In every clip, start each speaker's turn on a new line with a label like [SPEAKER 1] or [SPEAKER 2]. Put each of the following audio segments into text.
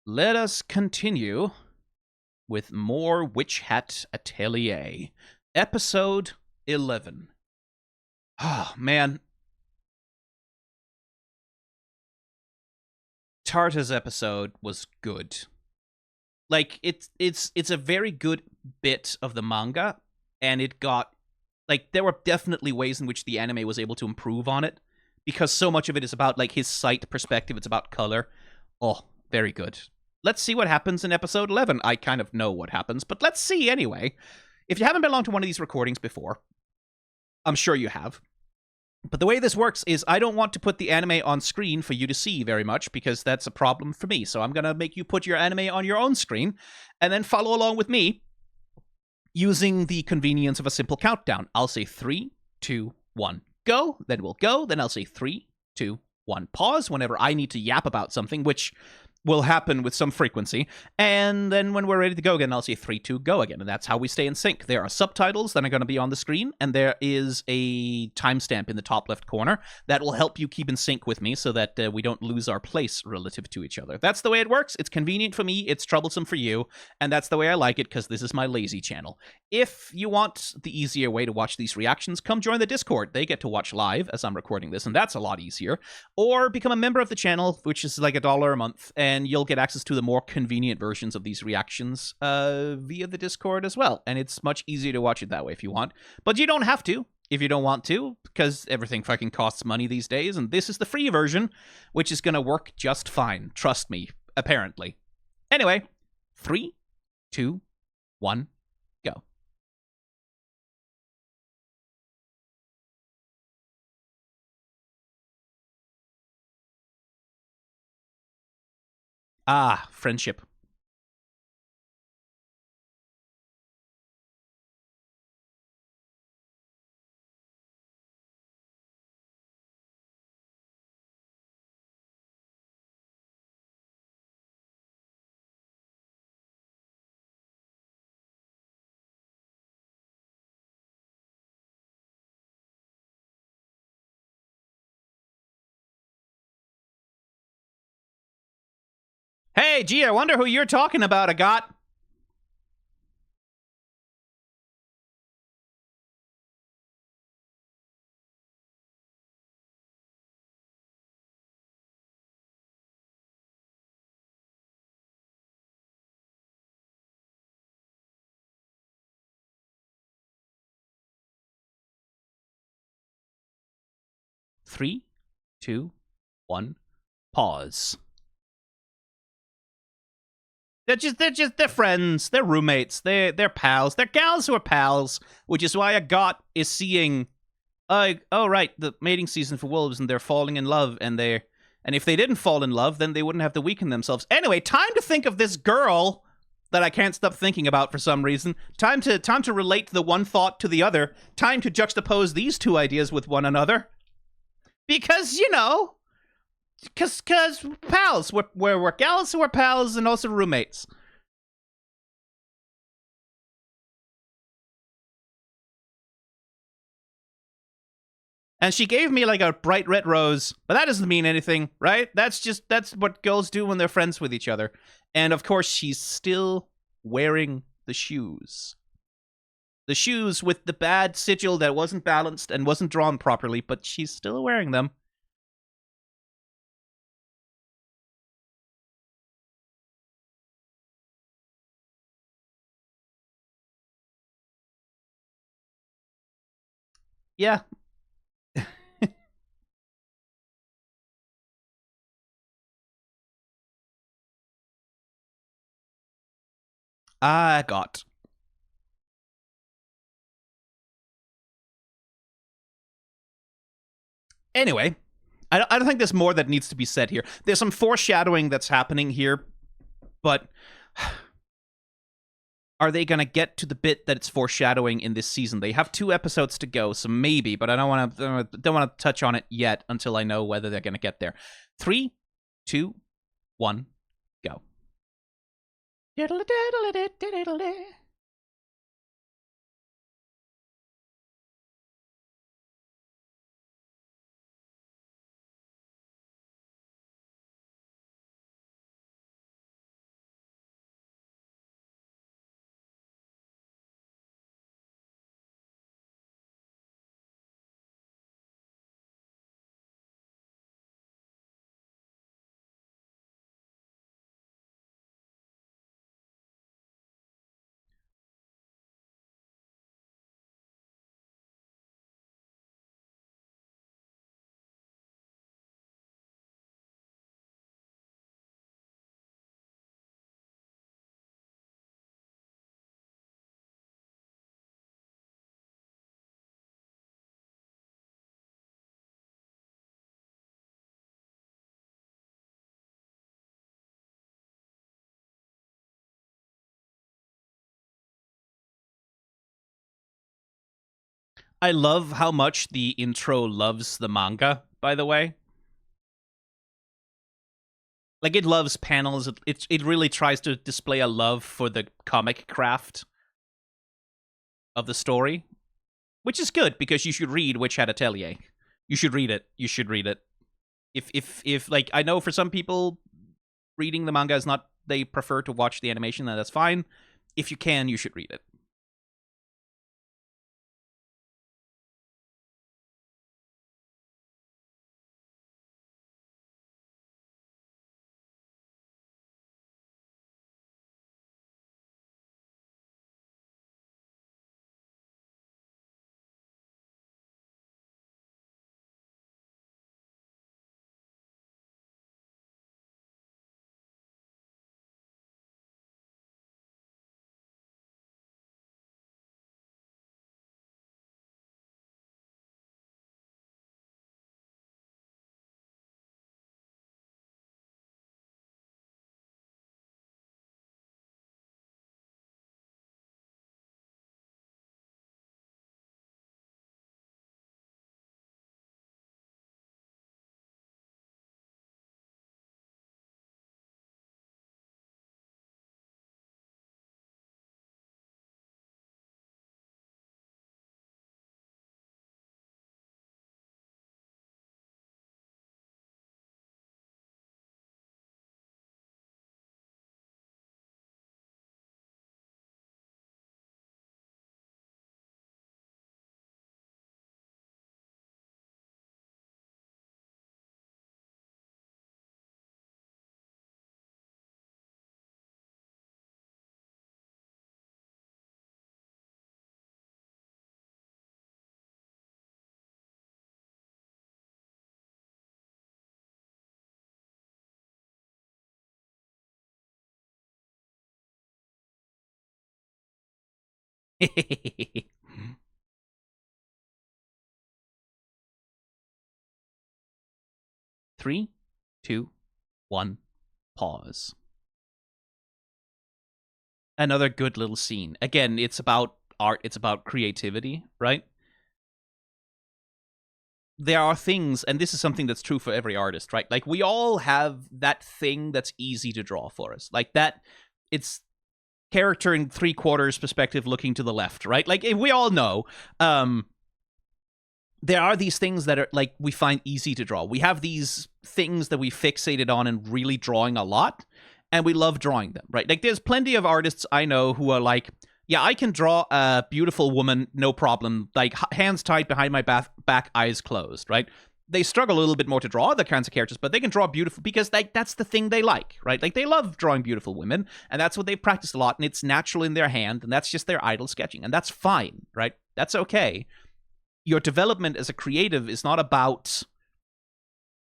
[SPEAKER 1] let us continue with more Witch Hat Atelier. Episode 11. Oh, man. Tarta's episode was good. Like, it's a very good bit of the manga, and it got... Like, there were definitely ways in which the anime was able to improve on it, because so much of it is about, like, his sight perspective, it's about color. Oh, very good. Let's see what happens in episode 11. I kind of know what happens, but let's see anyway. If you haven't been along to one of these recordings before, I'm sure you have. But the way this works is I don't want to put the anime on screen for you to see very much because that's a problem for me. So I'm going to make you put your anime on your own screen and then follow along with me using the convenience of a simple countdown. I'll say 3, 2, 1, go. Then we'll go. Then I'll say 3, 2, 1, pause whenever I need to yap about something, which will happen with some frequency. And then when we're ready to go again, I'll say 3, 2, go again. And that's how we stay in sync. There are subtitles that are going to be on the screen, and there is a timestamp in the top left corner that will help you keep in sync with me so that we don't lose our place relative to each other. That's the way it works. It's convenient for me. It's troublesome for you. And that's the way I like it because this is my lazy channel. If you want the easier way to watch these reactions, come join the Discord. They get to watch live as I'm recording this, and that's a lot easier. Or become a member of the channel, which is like $1 a month, and you'll get access to the more convenient versions of these reactions via the Discord as well. And it's much easier to watch it that way if you want. But you don't have to if you don't want to, because everything fucking costs money these days, and this is the free version, which is going to work just fine. Trust me, apparently. Anyway, 3, 2, 1, go. Ah, friendship. Hey, gee, I wonder who you're talking about, Agat. Three, 2, 1, pause. They're friends, they're roommates, they're pals, they're gals who are pals, which is why Agat is seeing, oh right, the mating season for wolves, and they're falling in love, and if they didn't fall in love, then they wouldn't have to weaken themselves. Anyway, time to think of this girl that I can't stop thinking about for some reason. Time to relate the one thought to the other. Time to juxtapose these two ideas with one another. Because, you know, Cause pals, we're gals who are pals and also roommates. And she gave me like a bright red rose, but that doesn't mean anything, right? That's what girls do when they're friends with each other. And of course, she's still wearing the shoes. The shoes with the bad sigil that wasn't balanced and wasn't drawn properly, but she's still wearing them. Yeah. I got. Anyway, I don't think there's more that needs to be said here. There's some foreshadowing that's happening here, but are they going to get to the bit that it's foreshadowing in this season? They have 2 episodes to go, so maybe, but I don't want to touch on it yet until I know whether they're going to get there. 3, 2, 1, go. I love how much the intro loves the manga, by the way. Like, it loves panels. It really tries to display a love for the comic craft of the story, which is good because you should read Witch Hat Atelier. You should read it. You should read it. If like, I know for some people reading the manga is not, they prefer to watch the animation, and that's fine. If you can, you should read it. Three, two, one, pause. Another good little scene. Again, it's about art, it's about creativity, right? There are things, and this is something that's true for every artist, right? Like, we all have that thing that's easy to draw for us. Like, that, it's character in 3/4 perspective looking to the left, right? Like, we all know. There are these things that are, like, we find easy to draw. We have these things that we fixated on and really drawing a lot, and we love drawing them, right? Like, there's plenty of artists I know who are like, yeah, I can draw a beautiful woman, no problem. Like, hands tied behind my back, eyes closed, right? They struggle a little bit more to draw other kinds of characters, but they can draw beautiful because, like, that's the thing they like, right? Like, they love drawing beautiful women, and that's what they've practiced a lot, and it's natural in their hand, and that's just their idle sketching, and that's fine, right? That's okay. Your development as a creative is not about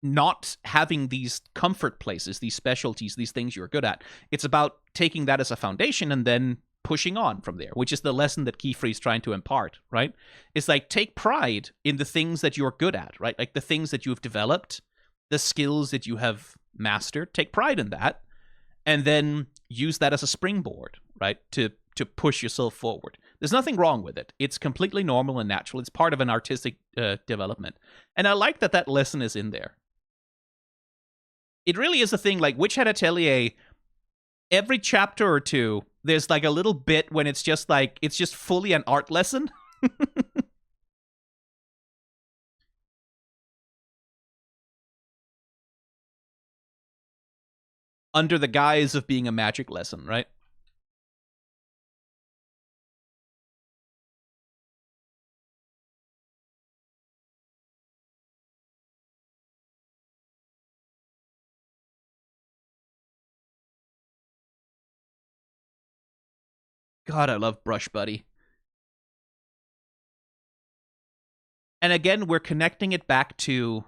[SPEAKER 1] not having these comfort places, these specialties, these things you're good at. It's about taking that as a foundation and then pushing on from there, which is the lesson that Kiefer's trying to impart, right? It's like, take pride in the things that you're good at, right? Like, the things that you've developed, the skills that you have mastered, take pride in that, and then use that as a springboard, right? To push yourself forward. There's nothing wrong with it. It's completely normal and natural. It's part of an artistic development. And I like that that lesson is in there. It really is a thing, like, Witch Hat Atelier, every chapter or two, there's like a little bit when it's just like, it's just fully an art lesson. Under the guise of being a magic lesson, right? God, I love Brush Buddy. And again, we're connecting it back to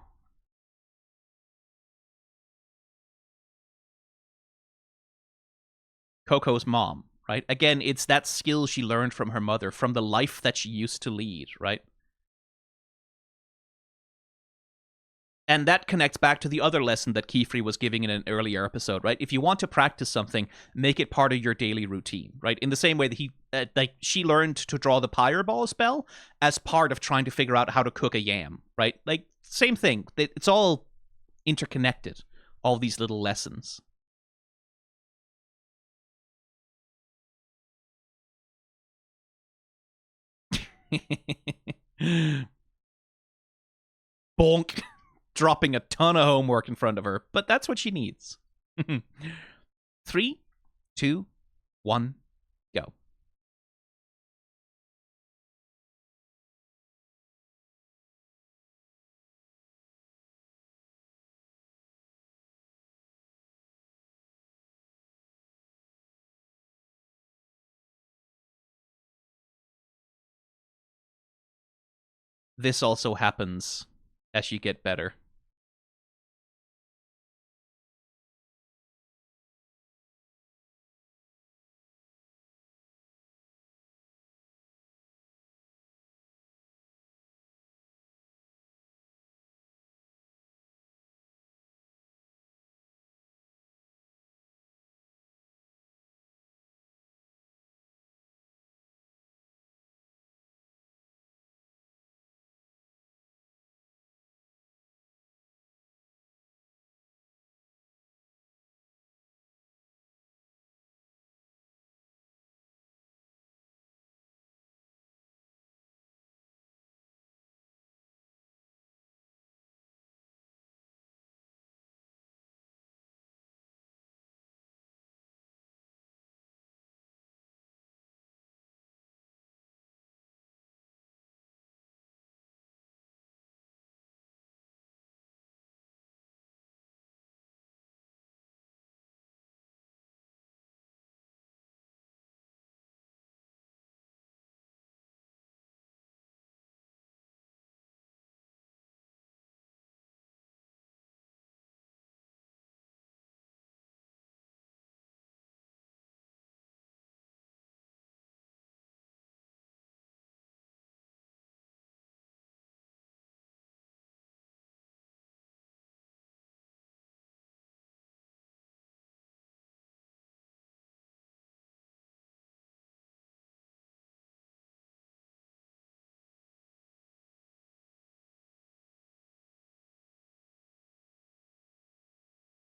[SPEAKER 1] Coco's mom, right? Again, it's that skill she learned from her mother, from the life that she used to lead, right? And that connects back to the other lesson that Kefri was giving in an earlier episode, right? If you want to practice something, make it part of your daily routine, right? In the same way that she learned to draw the Pyreball spell as part of trying to figure out how to cook a yam, right? Like, same thing. It's all interconnected, all these little lessons. Bonk. Dropping a ton of homework in front of her, but that's what she needs. 3, 2, 1, go. This also happens as you get better.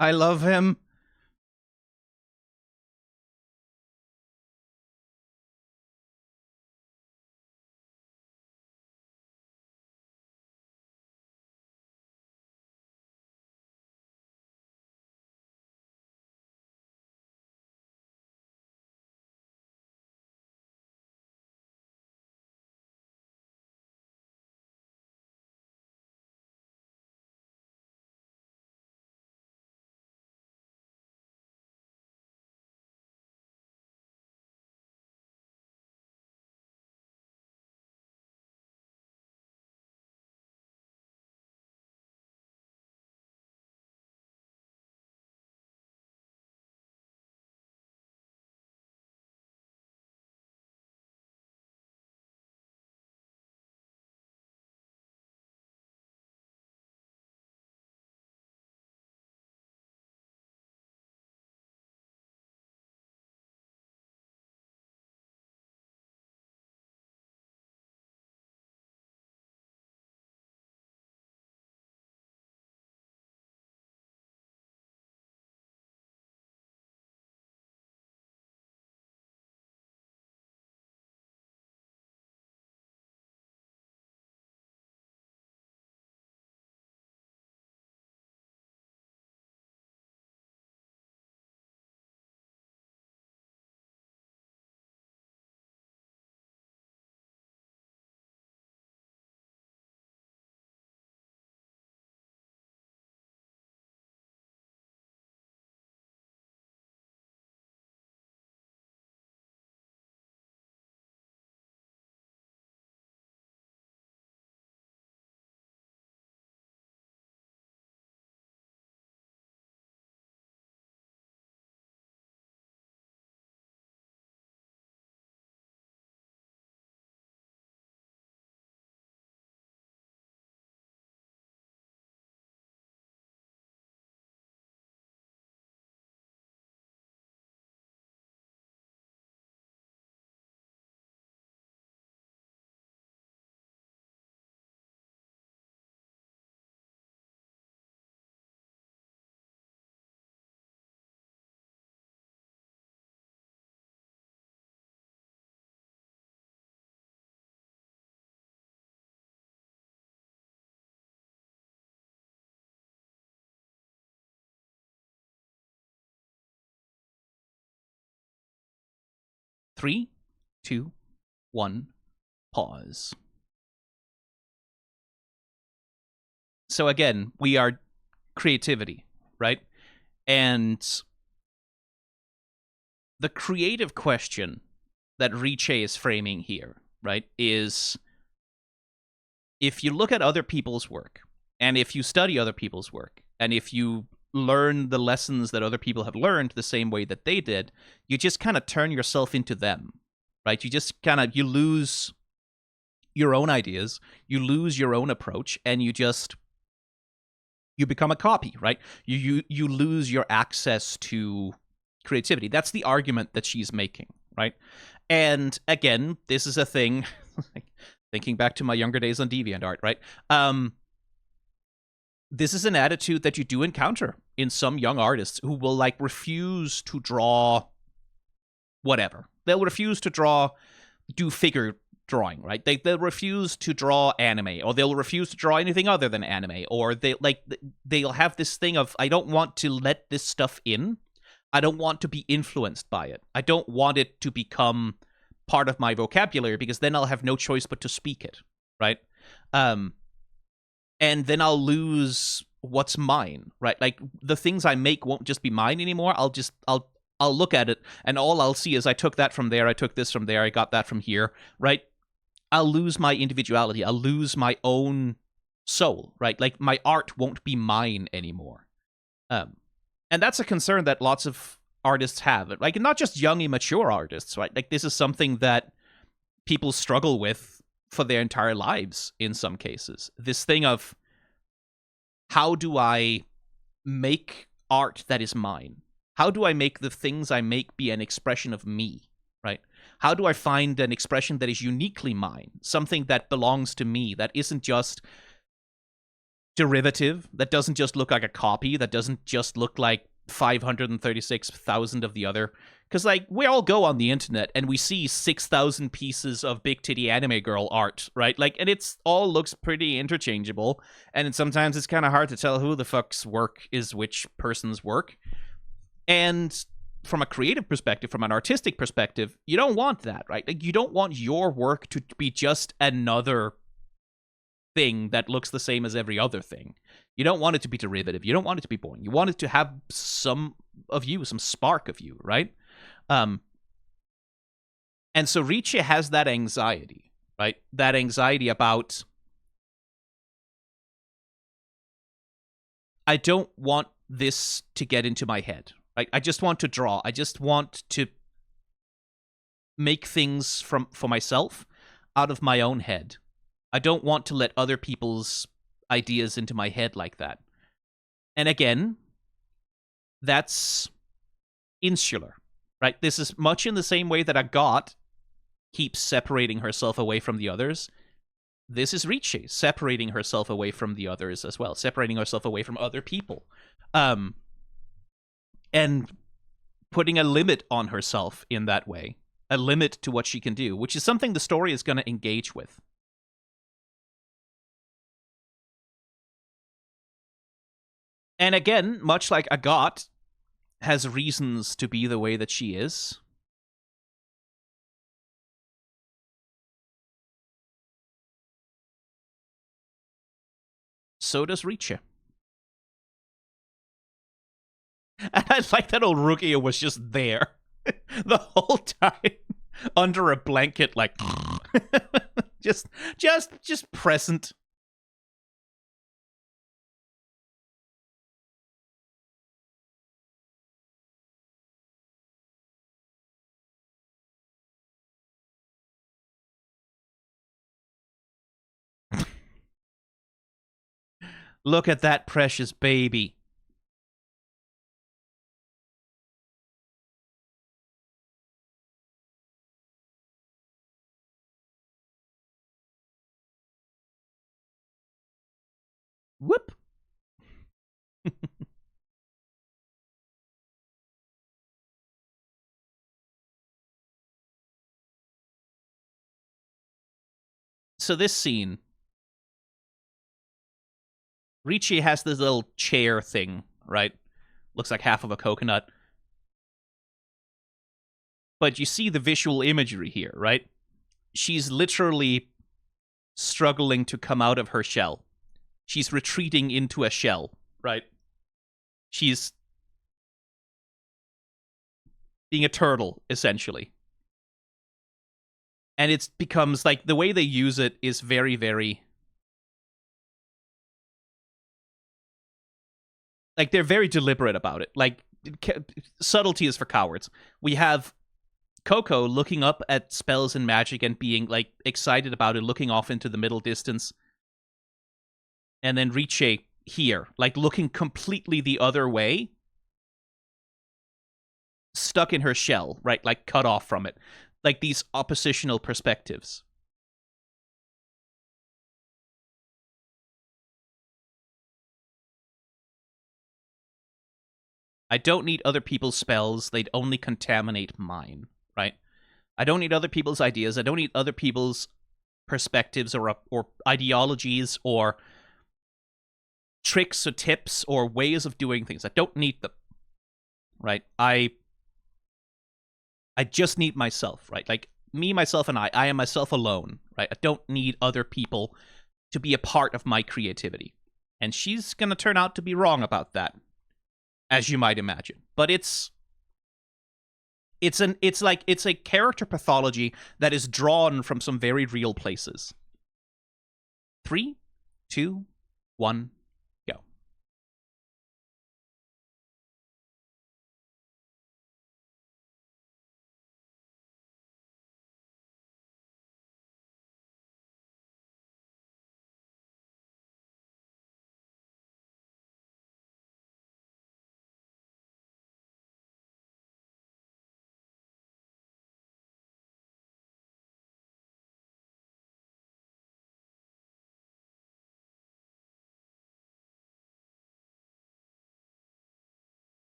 [SPEAKER 1] I love him. 3, 2, 1, pause. So again, we are creativity, right? And the creative question that Riche is framing here, right, is if you look at other people's work, and if you study other people's work, and if you learn the lessons that other people have learned the same way that they did, you just kind of turn yourself into them, right? You just kind of, you lose your own ideas, you lose your own approach, and you become a copy, right? You lose your access to creativity. That's the argument that she's making, right? And again, this is a thing, thinking back to my younger days on DeviantArt, right? This is an attitude that you do encounter in some young artists who will like refuse to draw whatever. They'll refuse to do figure drawing, right? They'll refuse to draw anime, or they'll refuse to draw anything other than anime, or they'll have this thing of, I don't want to let this stuff in. I don't want to be influenced by it. I don't want it to become part of my vocabulary, because then I'll have no choice but to speak it, right? And then I'll lose what's mine, right? Like, the things I make won't just be mine anymore. I'll look at it, and all I'll see is I took that from there, I took this from there, I got that from here, right? I'll lose my individuality. I'll lose my own soul, right? Like, my art won't be mine anymore. And that's a concern that lots of artists have. Like, not just young, immature artists, right? Like, this is something that people struggle with for their entire lives in some cases. This thing of, how do I make art that is mine? How do I make the things I make be an expression of me, right? How do I find an expression that is uniquely mine? Something that belongs to me, that isn't just derivative, that doesn't just look like a copy, that doesn't just look like 536,000 of the other. Because, like, we all go on the internet and we see 6,000 pieces of big titty anime girl art, right? Like, and it's all looks pretty interchangeable, and sometimes it's kind of hard to tell who the fuck's work is which person's work. And from a creative perspective, from an artistic perspective, you don't want that, right? Like, you don't want your work to be just another thing that looks the same as every other thing. You don't want it to be derivative. You don't want it to be boring. You want it to have some of you, some spark of you, right? And so Ricci has that anxiety, right? That anxiety about, I don't want this to get into my head, right? I just want to draw. I just want to make things for myself out of my own head. I don't want to let other people's ideas into my head like that. And again, that's insular, right? This is much in the same way that Agathe keeps separating herself away from the others. This is Ricci separating herself away from the others as well, separating herself away from other people, and putting a limit on herself in that way, a limit to what she can do, which is something the story is going to engage with. And again, much like Agathe has reasons to be the way that she is, so does Ricci. And I like that old Rukia was just there the whole time under a blanket, like just present. Look at that precious baby. Whoop. So this scene, Ricci has this little chair thing, right? Looks like half of a coconut. But you see the visual imagery here, right? She's literally struggling to come out of her shell. She's retreating into a shell, right? She's being a turtle, essentially. And it becomes like the way they use it is very, very. Like, they're very deliberate about it. Like, subtlety is for cowards. We have Coco looking up at spells and magic and being, like, excited about it, looking off into the middle distance. And then Riche here, like, looking completely the other way. Stuck in her shell, right? Like, cut off from it. Like, these oppositional perspectives. I don't need other people's spells. They'd only contaminate mine, right? I don't need other people's ideas. I don't need other people's perspectives or ideologies or tricks or tips or ways of doing things. I don't need them, right? I just need myself, right? Like, me, myself, and I am myself alone, right? I don't need other people to be a part of my creativity. And she's going to turn out to be wrong about that, as you might imagine. But it's a character pathology that is drawn from some very real places. 3, 2, 1, go.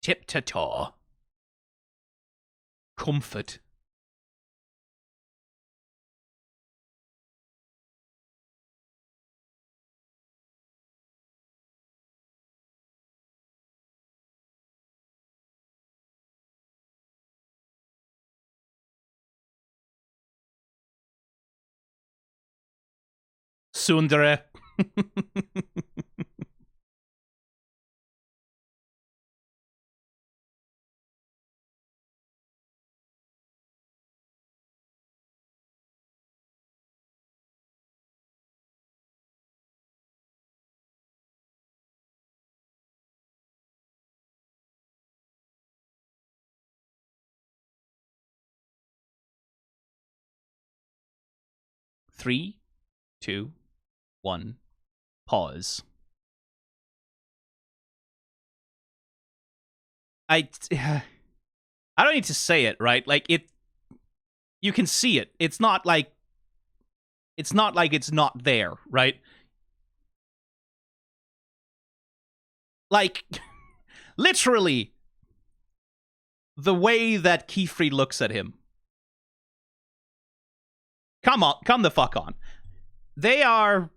[SPEAKER 1] Tip-to-taw. Comfort. Sundere. 3, 2, 1, pause. I don't need to say it, right? Like, you can see it. It's not like it's not there, right? Like, literally, the way that Kefri looks at him. Come the fuck on. They are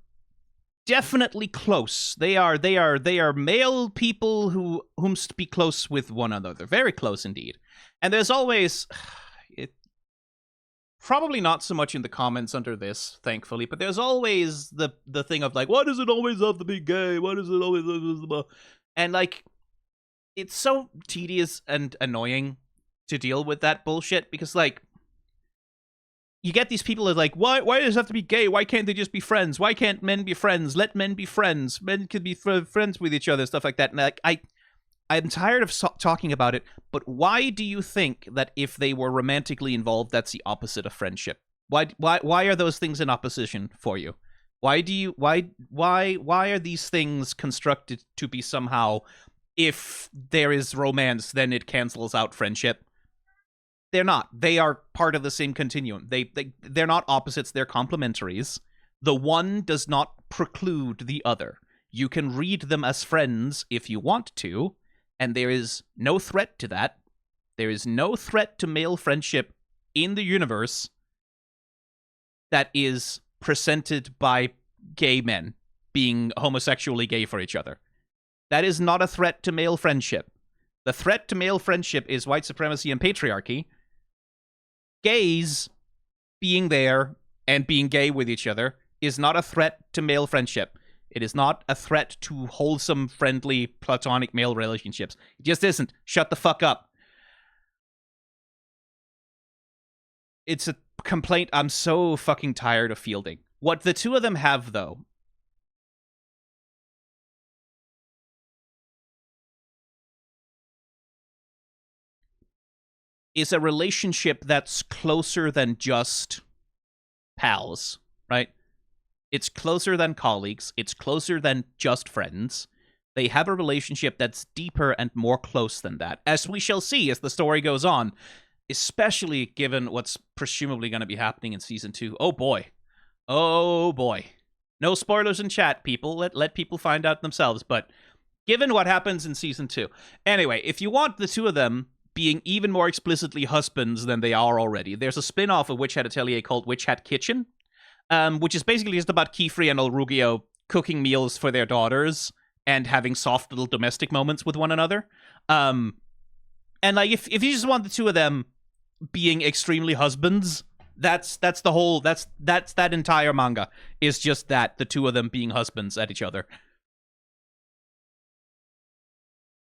[SPEAKER 1] definitely close. They are male people whom to be close with one another. Very close indeed. And there's always probably not so much in the comments under this, thankfully, but there's always the thing of like, why does it always have to be gay? Why does it always and like, it's so tedious and annoying to deal with that bullshit, because like, you get these people that are like, why does it have to be gay? Why can't they just be friends? Why can't men be friends? Let men be friends. Men could be friends with each other, stuff like that. And like, I'm tired of talking about it, but why do you think that if they were romantically involved, that's the opposite of friendship? Why are those things in opposition for you? Why are these things constructed to be somehow, if there is romance, then it cancels out friendship? They're not. They are part of the same continuum. They're not opposites, they're complementaries. The one does not preclude the other. You can read them as friends if you want to, and there is no threat to that. There is no threat to male friendship in the universe that is presented by gay men being homosexually gay for each other. That is not a threat to male friendship. The threat to male friendship is white supremacy and patriarchy. Gays being there and being gay with each other is not a threat to male friendship. It is not a threat to wholesome, friendly, platonic male relationships. It just isn't. Shut the fuck up. It's a complaint I'm so fucking tired of fielding. What the two of them have, though, is a relationship that's closer than just pals, right? It's closer than colleagues. It's closer than just friends. They have a relationship that's deeper and more close than that, as we shall see as the story goes on, especially given what's presumably going to be happening in season 2. Oh boy. Oh boy. No spoilers in chat, people. Let people find out themselves, but given what happens in season 2. Anyway, if you want the two of them being even more explicitly husbands than they are already, there's a spin-off of Witch Hat Atelier called Witch Hat Kitchen, which is basically just about Kefri and Olrugio cooking meals for their daughters and having soft little domestic moments with one another. And like, if you just want the two of them being extremely husbands, that's the whole that's that entire manga is just that, the two of them being husbands at each other.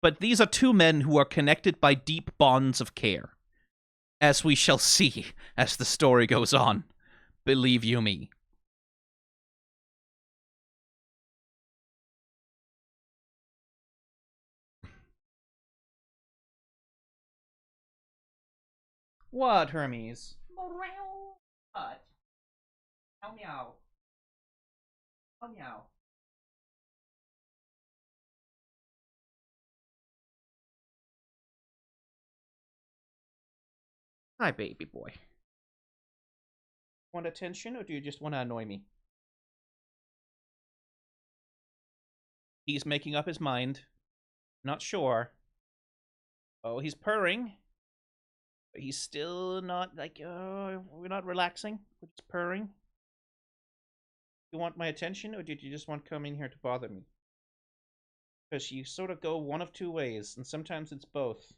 [SPEAKER 1] But these are two men who are connected by deep bonds of care, as we shall see as the story goes on. Believe you me. What, Hermes? What? Meow meow. Meow meow. Hi, baby boy. Want attention, or do you just want to annoy me? He's making up his mind. Not sure. Oh, he's purring. But he's still not, like, we're not relaxing. We're just purring. You want my attention, or did you just want to come in here to bother me? Because you sort of go one of two ways, and sometimes it's both.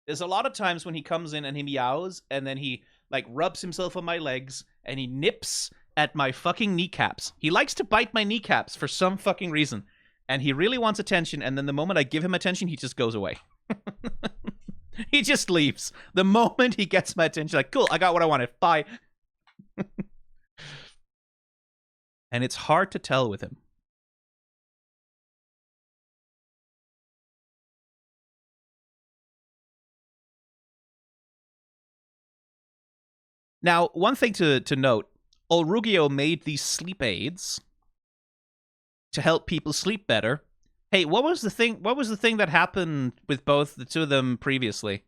[SPEAKER 1] There's a lot of times when he comes in and he meows, and then he, like, rubs himself on my legs, and he nips at my fucking kneecaps. He likes to bite my kneecaps for some fucking reason. And he really wants attention, and then the moment I give him attention, he just goes away. He just leaves. The moment he gets my attention, like, cool, I got what I wanted. Bye. And it's hard to tell with him. Now, one thing to note, Olrugio made these sleep aids to help people sleep better. Hey, what was the thing that happened with both the two of them previously?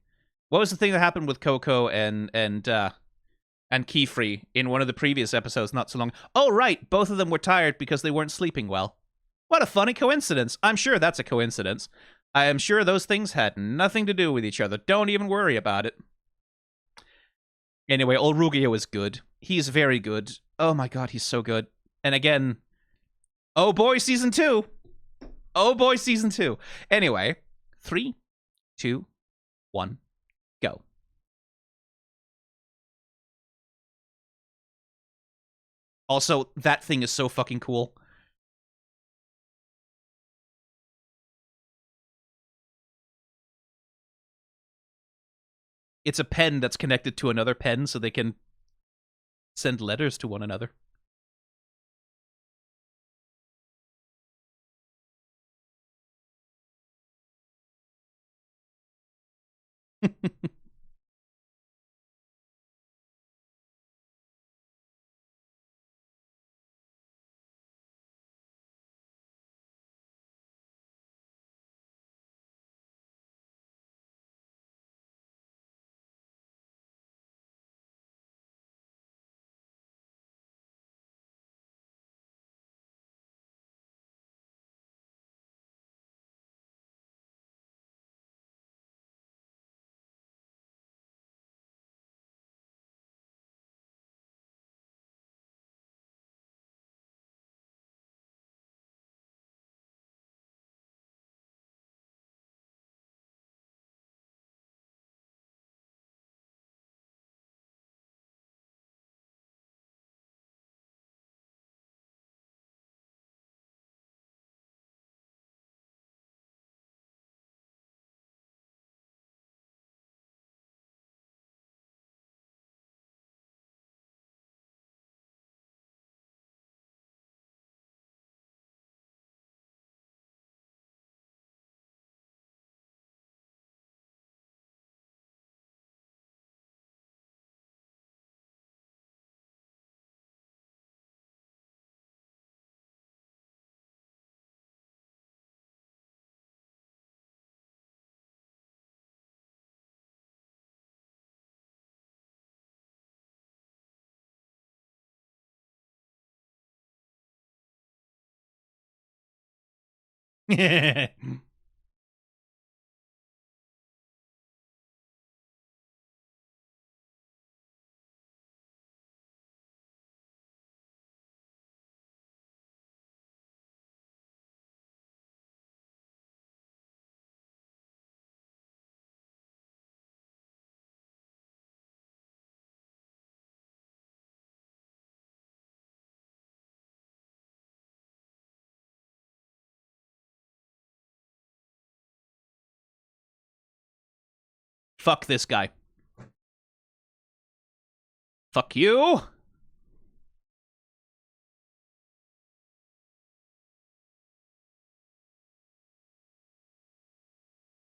[SPEAKER 1] What was the thing that happened with Coco and Kefri in one of the previous episodes not so long? Oh, right, both of them were tired because they weren't sleeping well. What a funny coincidence. I'm sure that's a coincidence. I am sure those things had nothing to do with each other. Don't even worry about it. Anyway, Olrugio is good. He's very good. Oh my god, he's so good. And again, oh boy, season 2. Oh boy, season 2. Anyway, 3, 2, 1, go. Also, that thing is so fucking cool. It's a pen that's connected to another pen so they can send letters to one another. Fuck this guy. Fuck you.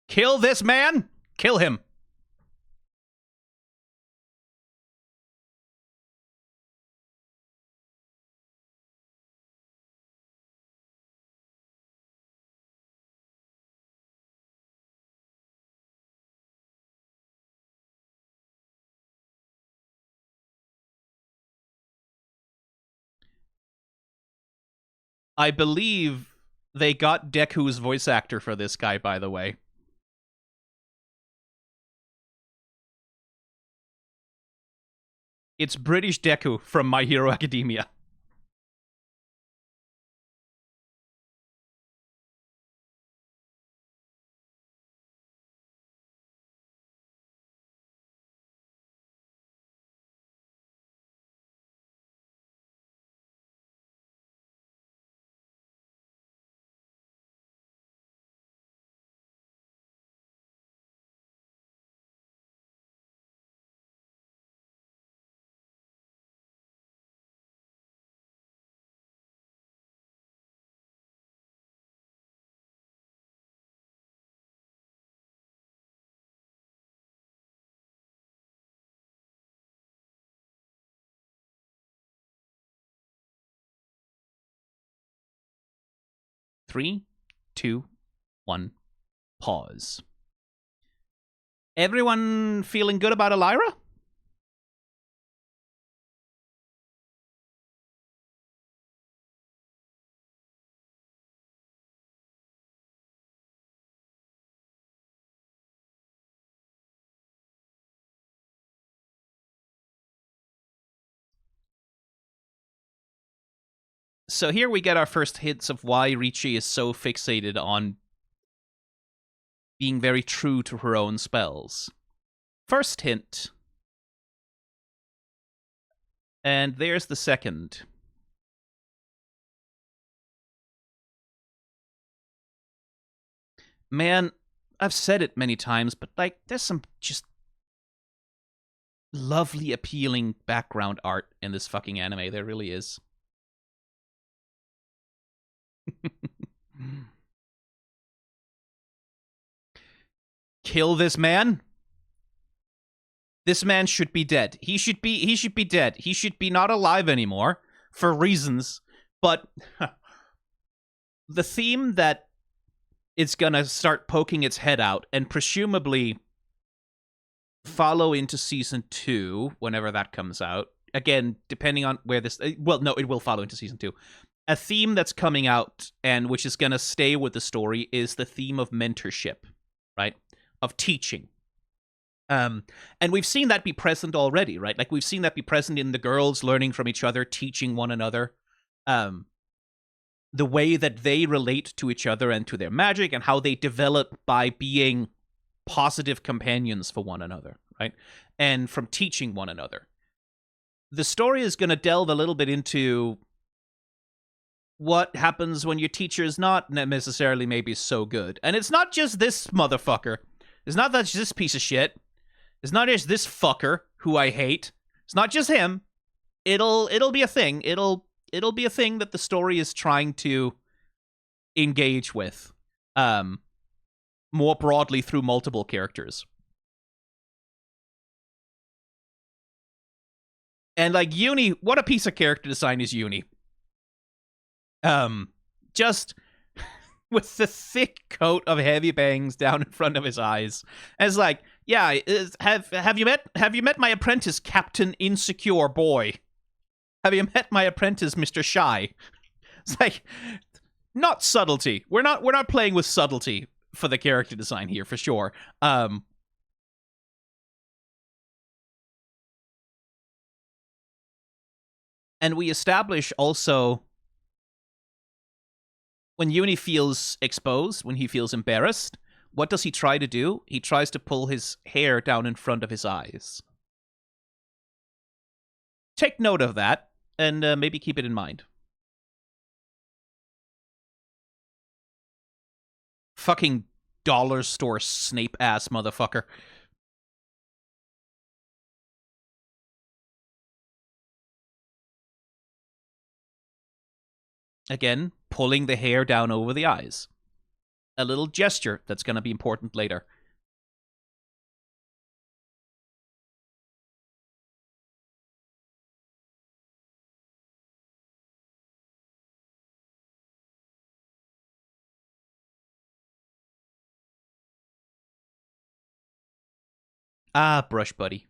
[SPEAKER 1] Kill this man. Kill him. I believe they got Deku's voice actor for this guy, by the way. It's British Deku from My Hero Academia. Three, two, one. Pause. Everyone feeling good about Elira? So here we get our first hints of why Ricci is so fixated on being very true to her own spells. First hint. And there's the second. Man, I've said it many times, but like, there's some just lovely, appealing background art in this fucking anime. There really is. Kill this man. This man should be dead. He should be dead. He should be not alive anymore for reasons. But the theme that it's gonna start poking its head out and presumably follow into season 2 whenever that comes out. Again, depending on where this... Well, no, it will follow into season 2. A theme that's coming out and which is going to stay with the story is the theme of mentorship, right? Of teaching. And we've seen that be present already, right? Like, we've seen that be present in the girls learning from each other, teaching one another. The way that they relate to each other and to their magic and how they develop by being positive companions for one another, right? And from teaching one another. The story is going to delve a little bit into what happens when your teacher is not necessarily maybe so good. And it's not just this motherfucker. It's not that this piece of shit. It's not just this fucker who I hate. It's not just him. It'll be a thing. It'll be a thing that the story is trying to engage with more broadly through multiple characters. And like Uni, what a piece of character design is Uni. Just with the thick coat of heavy bangs down in front of his eyes. And it's like, yeah, have you met my apprentice, Captain Insecure Boy? Have you met my apprentice, Mr. Shy? It's like, not subtlety. We're not playing with subtlety for the character design here for sure. And we establish also when Uni feels exposed, when he feels embarrassed, what does he try to do? He tries to pull his hair down in front of his eyes. Take note of that, and maybe keep it in mind. Fucking dollar store Snape ass motherfucker. Again, pulling the hair down over the eyes. A little gesture that's going to be important later. Ah, Brush Buddy.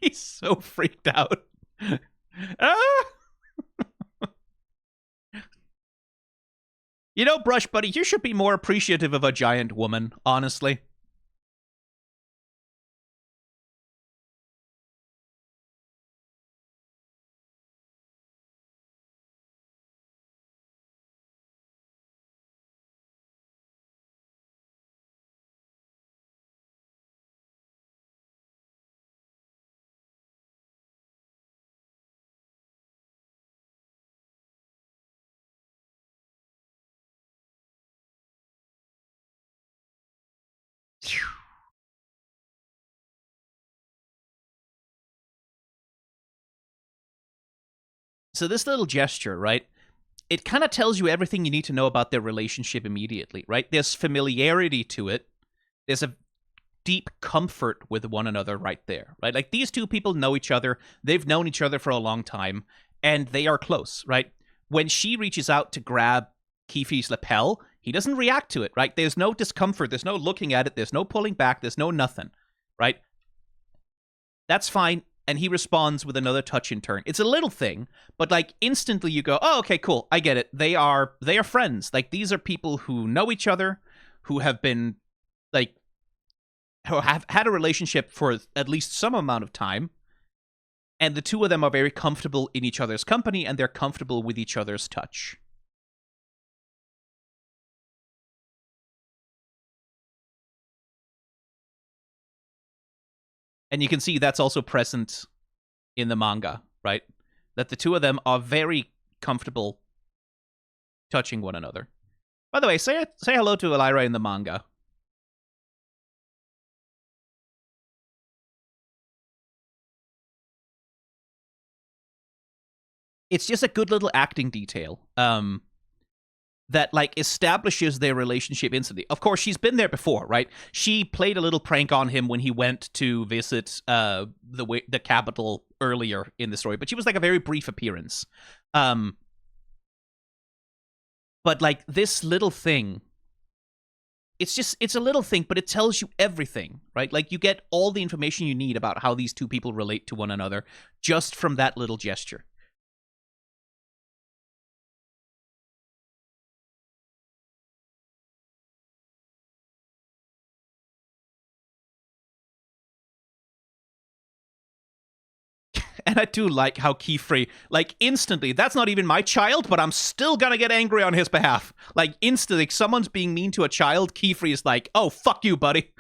[SPEAKER 1] He's so freaked out. Ah! You know, Brush Buddy, you should be more appreciative of a giant woman, honestly. So this little gesture, right? It kind of tells you everything you need to know about their relationship immediately, right? There's familiarity to it. There's a deep comfort with one another right there, right? Like these two people know each other. They've known each other for a long time, and they are close, right? When she reaches out to grab Keefer's lapel, he doesn't react to it, right? There's no discomfort. There's no looking at it. There's no pulling back. There's no nothing, right? That's fine. And he responds with another touch in turn. It's a little thing, but like instantly you go, oh, okay, cool. I get it. They are friends. Like these are people who know each other, who have been like who have had a relationship for at least some amount of time, and the two of them are very comfortable in each other's company, and they're comfortable with each other's touch. And you can see that's also present in the manga, right? That the two of them are very comfortable touching one another. By the way, say hello to Elira in the manga. It's just a good little acting detail. That like establishes their relationship instantly. Of course, she's been there before, right? She played a little prank on him when he went to visit the capital earlier in the story, but she was like a very brief appearance. Um, but like this little thing, it's a little thing, but it tells you everything, right? Like you get all the information you need about how these two people relate to one another just from that little gesture. And I do like how Keyfree, like instantly, that's not even my child, but I'm still gonna get angry on his behalf. Like instantly, someone's being mean to a child, Keyfree is like, oh, fuck you, buddy.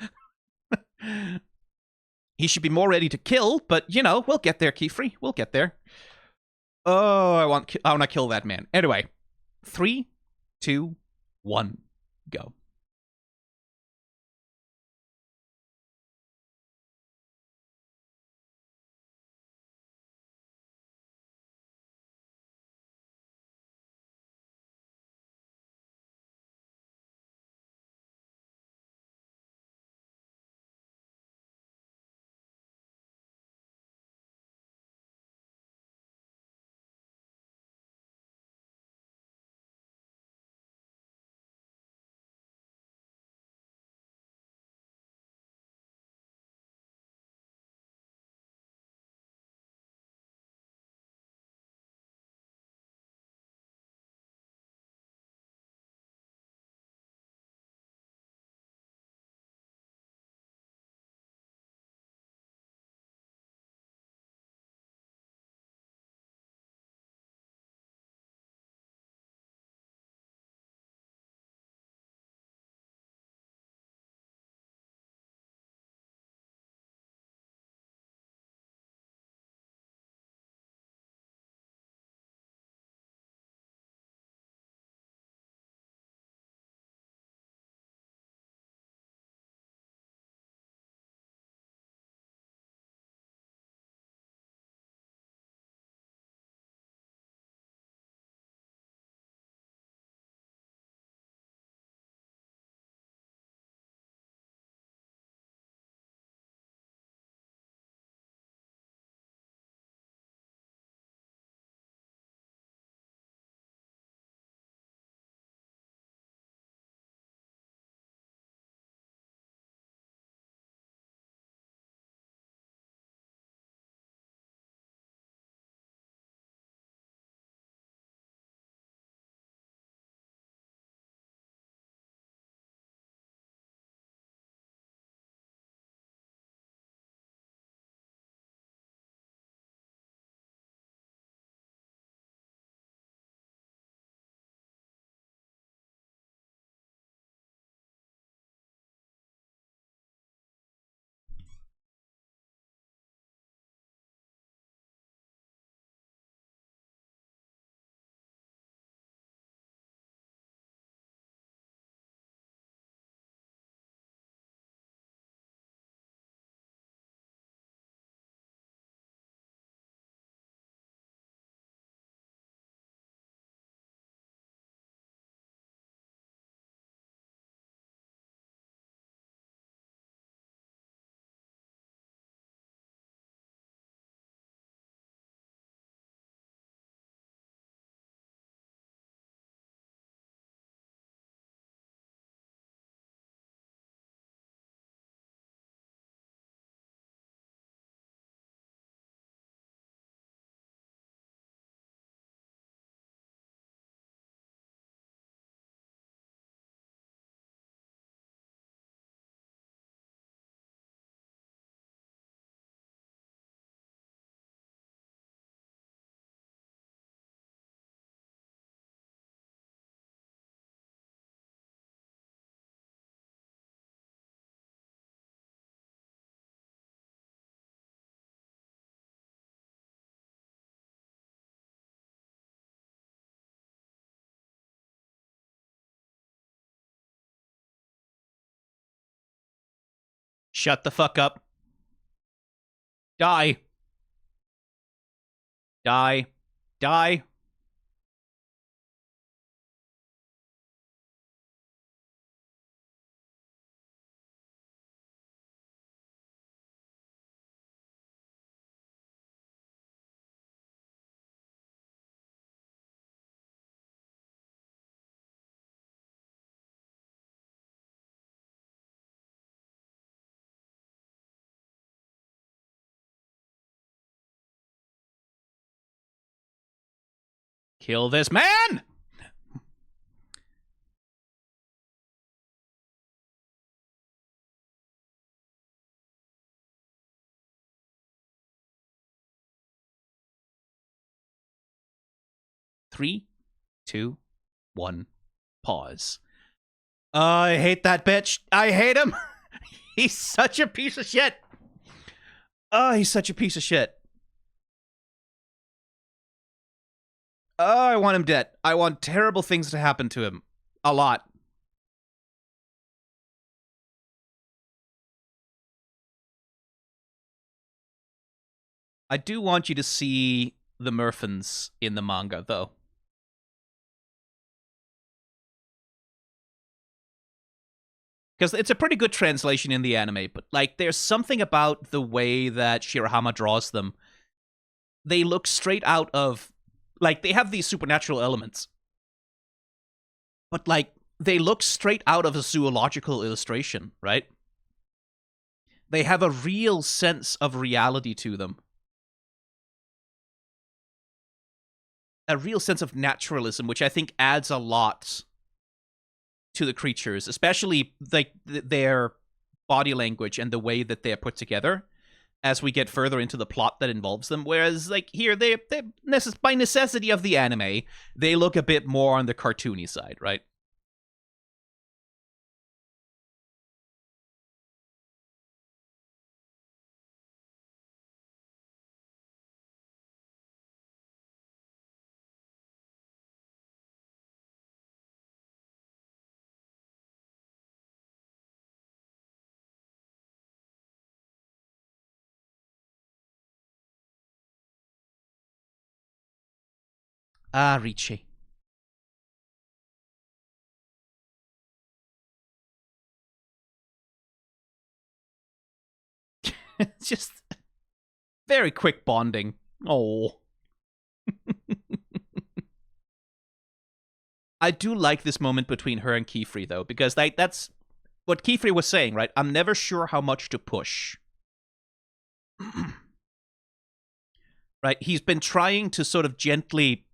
[SPEAKER 1] He should be more ready to kill, but you know, we'll get there, Keyfree. We'll get there. Oh, I want to kill that man. Anyway, 3, 2, 1, go. Shut the fuck up. Die. Die. Die. Kill this man! Three, two, one, pause. I hate that bitch. I hate him. He's such a piece of shit. Oh, he's such a piece of shit. Oh, I want him dead. I want terrible things to happen to him. A lot. I do want you to see the Murphans in the manga, though. Because it's a pretty good translation in the anime, but like there's something about the way that Shirahama draws them. They look straight out of, like, they have these supernatural elements, but like they look straight out of a zoological illustration, right? They have a real sense of reality to them. A real sense of naturalism, which I think adds a lot to the creatures, especially like their body language and the way that they're put together as we get further into the plot that involves them. Whereas like here, they by necessity of the anime, they look a bit more on the cartoony side, right? Ah, Ricci. It's just very quick bonding. Oh. I do like this moment between her and Kifri, though, because that's what Kifri was saying, right? I'm never sure how much to push. Right? He's been trying to sort of gently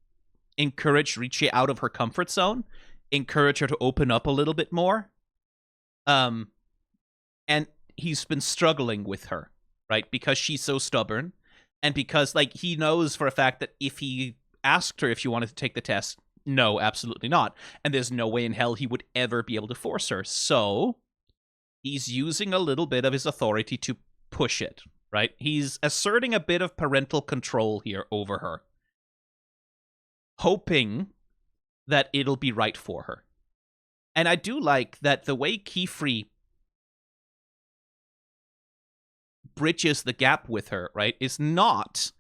[SPEAKER 1] encourage Ricci out of her comfort zone, encourage her to open up a little bit more. And he's been struggling with her, right? Because she's so stubborn, and because like he knows for a fact that if he asked her if she wanted to take the test, no, absolutely not. And there's no way in hell he would ever be able to force her. So he's using a little bit of his authority to push it, right? He's asserting a bit of parental control here over her, hoping that it'll be right for her. And I do like that the way Kifri bridges the gap with her, right, is not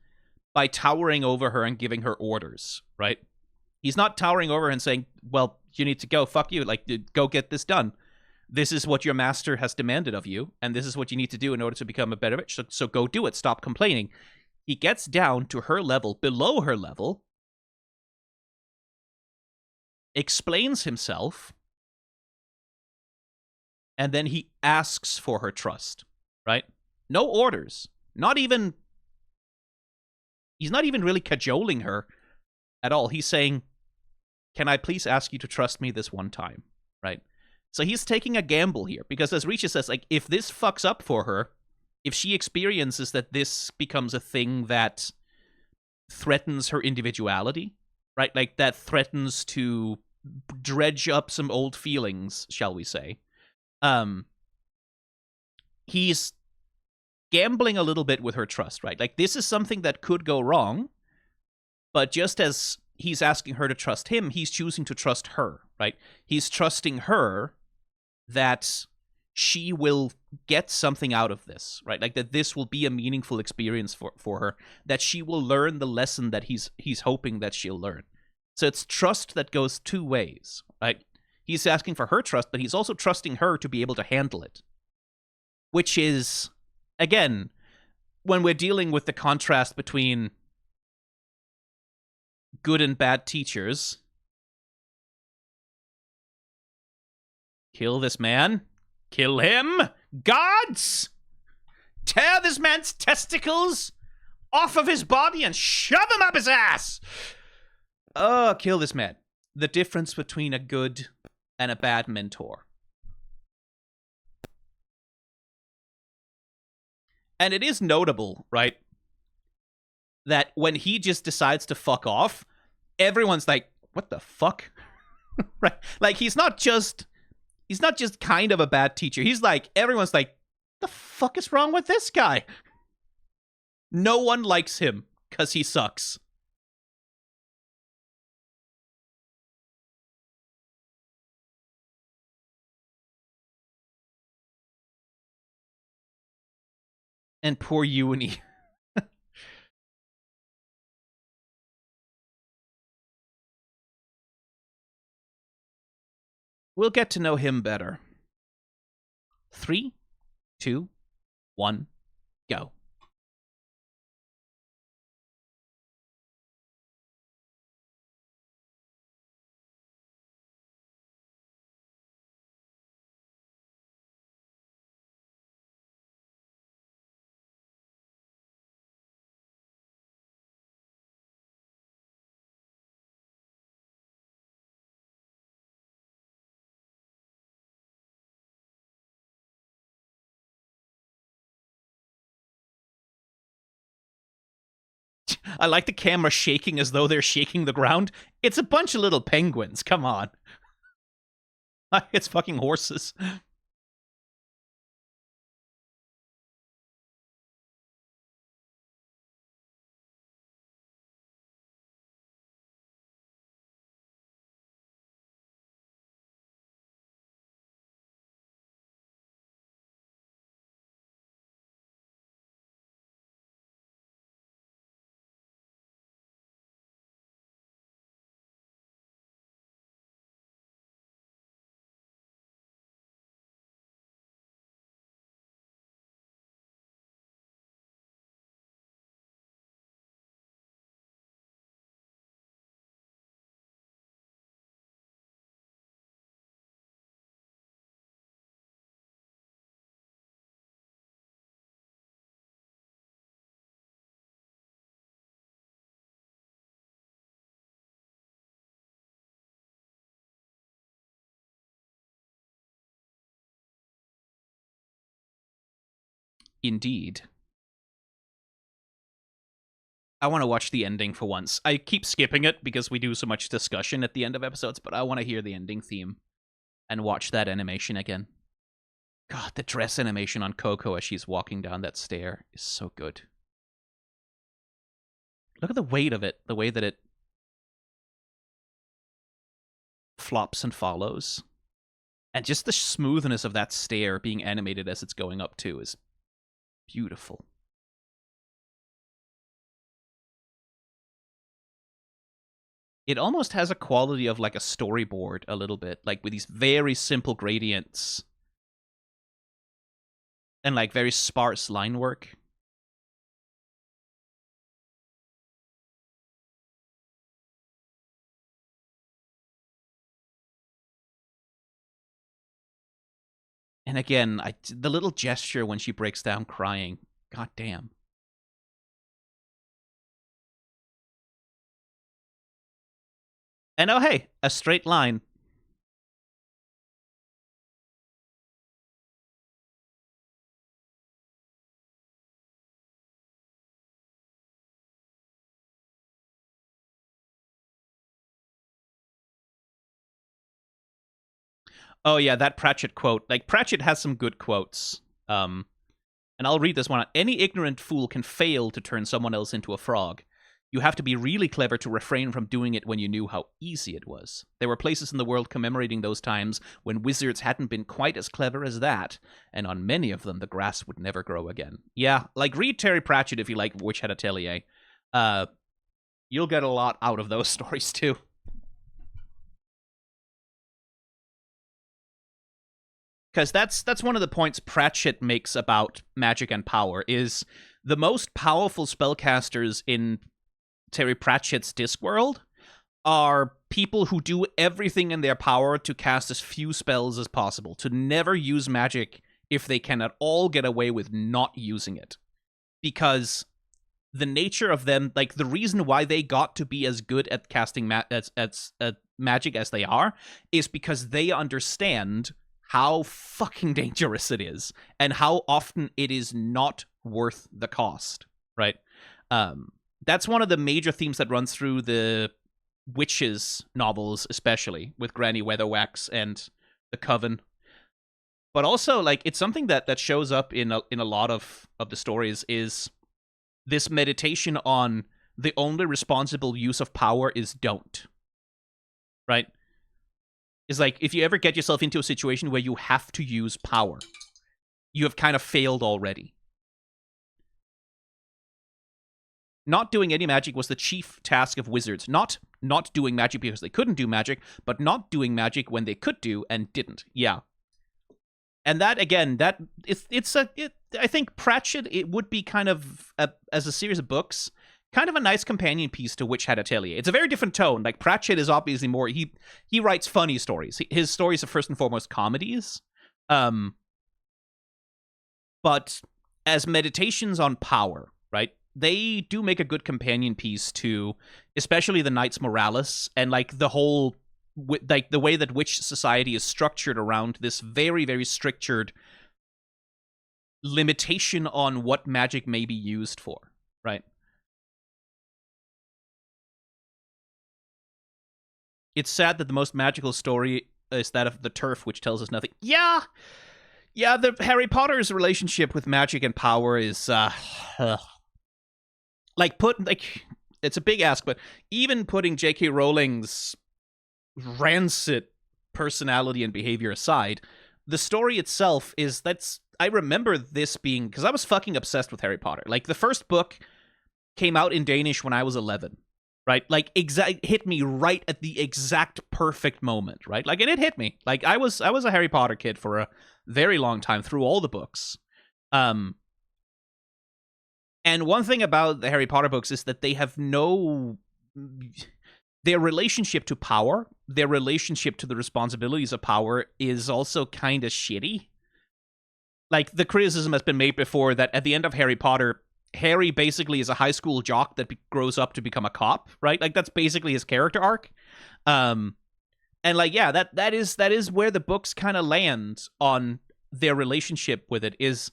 [SPEAKER 1] by towering over her and giving her orders, right? He's not towering over her and saying, well, you need to go, fuck you, like, go get this done. This is what your master has demanded of you, and this is what you need to do in order to become a better bitch, so go do it, stop complaining. He gets down to her level, below her level, explains himself, and then he asks for her trust, right? No orders. Not even... He's not even really cajoling her at all. He's saying, can I please ask you to trust me this one time, right? So he's taking a gamble here, because as Risha says, like, if this fucks up for her, if she experiences that this becomes a thing that threatens her individuality, right? Like, that threatens to dredge up some old feelings, shall we say. He's gambling a little bit with her trust, right? Like, this is something that could go wrong, but just as he's asking her to trust him, he's choosing to trust her, right? He's trusting her that she will get something out of this, right? Like that this will be a meaningful experience for her, that she will learn the lesson that he's hoping that she'll learn. So it's trust that goes two ways, right? He's asking for her trust, but he's also trusting her to be able to handle it. Which is, again, when we're dealing with the contrast between good and bad teachers. Kill this man. Kill him. Gods! Tear this man's testicles off of his body and shove them up his ass! Oh, kill this man. The difference between a good and a bad mentor. And it is notable, right, that when he just decides to fuck off, everyone's like, what the fuck? Right? Like, he's not just kind of a bad teacher. He's like, everyone's like, the fuck is wrong with this guy? No one likes him because he sucks. And poor Uni. We'll get to know him better. 3, 2, 1, go. I like the camera shaking as though they're shaking the ground. It's a bunch of little penguins. Come on. It's fucking horses. Indeed. I want to watch the ending for once. I keep skipping it because we do so much discussion at the end of episodes, but I want to hear the ending theme and watch that animation again. God, the dress animation on Coco as she's walking down that stair is so good. Look at the weight of it, the way that it flops and follows. And just the smoothness of that stair being animated as it's going up too is beautiful. It almost has a quality of like a storyboard a little bit, like with these very simple gradients and like very sparse line work. And again, the little gesture when she breaks down crying, god damn. And oh hey, a straight line. Oh yeah, that Pratchett quote. Like, Pratchett has some good quotes. And I'll read this one. Any ignorant fool can fail to turn someone else into a frog. You have to be really clever to refrain from doing it when you knew how easy it was. There were places in the world commemorating those times when wizards hadn't been quite as clever as that, and on many of them the grass would never grow again. Yeah, like read Terry Pratchett if you like Witch Hat Atelier. You'll get a lot out of those stories too. Because that's one of the points Pratchett makes about magic and power, is the most powerful spellcasters in Terry Pratchett's Discworld are people who do everything in their power to cast as few spells as possible, to never use magic if they can at all get away with not using it. Because the nature of them, like the reason why they got to be as good at casting magic as they are, is because they understand how fucking dangerous it is and how often it is not worth the cost, right? That's one of the major themes that runs through the Witches novels, especially with Granny Weatherwax and the Coven. But also, like, it's something that shows up in a lot of the stories, is this meditation on the only responsible use of power is don't. Right? It's like, if you ever get yourself into a situation where you have to use power, you have kind of failed already. Not doing any magic was the chief task of wizards. Not doing magic because they couldn't do magic, but not doing magic when they could do and didn't. Yeah. And that, again, I think Pratchett, it would be kind of, as a series of books, kind of a nice companion piece to Witch Hat Atelier. It's a very different tone. Like, Pratchett is obviously more, he writes funny stories. His stories are first and foremost comedies. But as meditations on power, right? They do make a good companion piece to, especially the Knights Moralis, and like the whole, like the way that witch society is structured around this very, very strictured limitation on what magic may be used for, right? It's sad that the most magical story is that of the turf, which tells us nothing. Yeah, the Harry Potter's relationship with magic and power is, it's a big ask, but even putting J.K. Rowling's rancid personality and behavior aside, the story itself is, I remember this being, because I was fucking obsessed with Harry Potter. Like, the first book came out in Danish when I was 11, right? Like, hit me right at the exact perfect moment, right? Like, and it hit me. Like, I was a Harry Potter kid for a very long time through all the books. And one thing about the Harry Potter books is that they have their relationship to power, their relationship to the responsibilities of power is also kind of shitty. Like, the criticism has been made before that at the end of Harry Potter, Harry basically is a high school jock that grows up to become a cop, right? Like, that's basically his character arc. And like, yeah, that is where the books kind of land on their relationship with it is,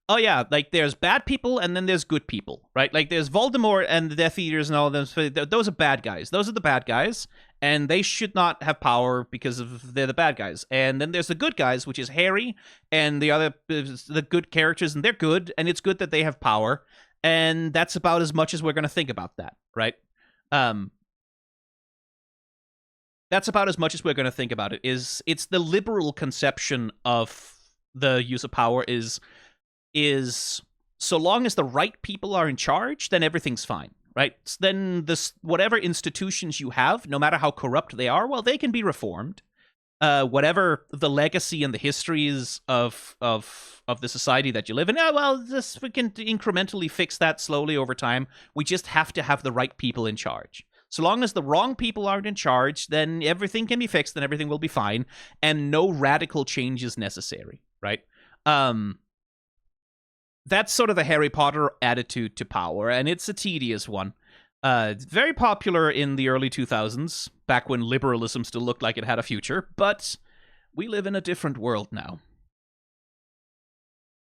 [SPEAKER 1] oh yeah, like there's bad people and then there's good people, right? Like there's Voldemort and the Death Eaters and all of them. Those are bad guys. Those are the bad guys, and they should not have power because they're the bad guys. And then there's the good guys, which is Harry and the good characters, and they're good, and it's good that they have power. And that's about as much as we're going to think about that, right? That's about as much as we're going to think about it. It's the liberal conception of the use of power is so long as the right people are in charge, then everything's fine, right? Then whatever institutions you have, no matter how corrupt they are, well, they can be reformed. Whatever the legacy and the histories of the society that you live in, we can incrementally fix that slowly over time. We just have to have the right people in charge. So long as the wrong people aren't in charge, then everything can be fixed and everything will be fine, and no radical change is necessary, right? That's sort of the Harry Potter attitude to power, and it's a tedious one. Very popular in the early 2000s, back when liberalism still looked like it had a future, but we live in a different world now.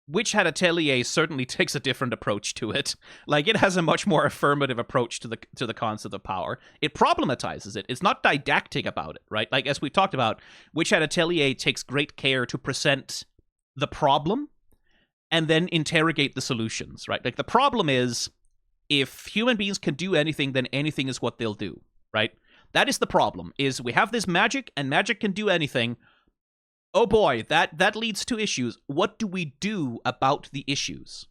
[SPEAKER 1] Witch Hat Atelier certainly takes a different approach to it. Like, it has a much more affirmative approach to the concept of power. It problematizes it. It's not didactic about it, right? Like, as we talked about, Witch Hat Atelier takes great care to present the problem and then interrogate the solutions, right? Like, the problem is if human beings can do anything, then anything is what they'll do, right? That is the problem, is we have this magic, and magic can do anything. Oh boy, that leads to issues. What do we do about the issues?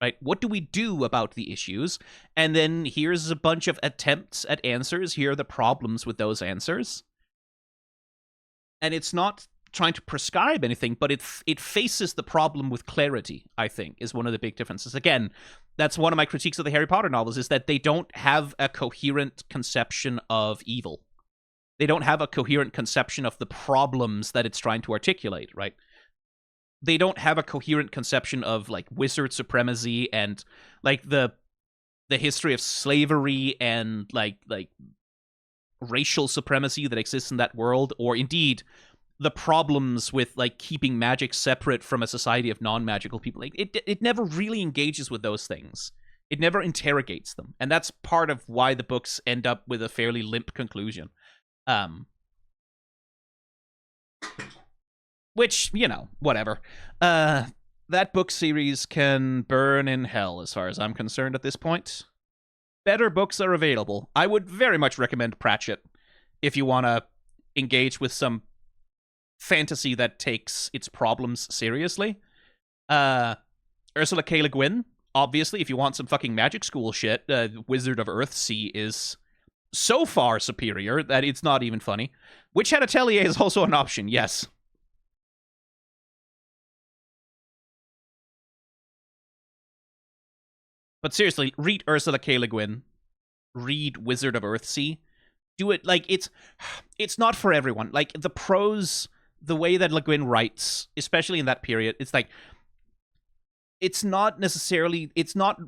[SPEAKER 1] Right? What do we do about the issues? And then here's a bunch of attempts at answers. Here are the problems with those answers. And it's not trying to prescribe anything, but it faces the problem with clarity, I think, is one of the big differences. Again, that's one of my critiques of the Harry Potter novels, is that they don't have a coherent conception of evil. They don't have a coherent conception of the problems that it's trying to articulate, right? They don't have a coherent conception of like wizard supremacy and like the history of slavery and like racial supremacy that exists in that world, or indeed the problems with like keeping magic separate from a society of non-magical people. Like it never really engages with those things. It never interrogates them, and that's part of why the books end up with a fairly limp conclusion. Which, you know, whatever. That book series can burn in hell as far as I'm concerned at this point. Better books are available. I would very much recommend Pratchett if you want to engage with some fantasy that takes its problems seriously. Ursula K. Le Guin, obviously, if you want some fucking magic school shit, Wizard of Earthsea is so far superior that it's not even funny. Witch Hat Atelier is also an option, yes. But seriously, read Ursula K. Le Guin. Read Wizard of Earthsea. Do it, like, it's not for everyone. Like, the prose, the way that Le Guin writes, especially in that period, it's like, it's not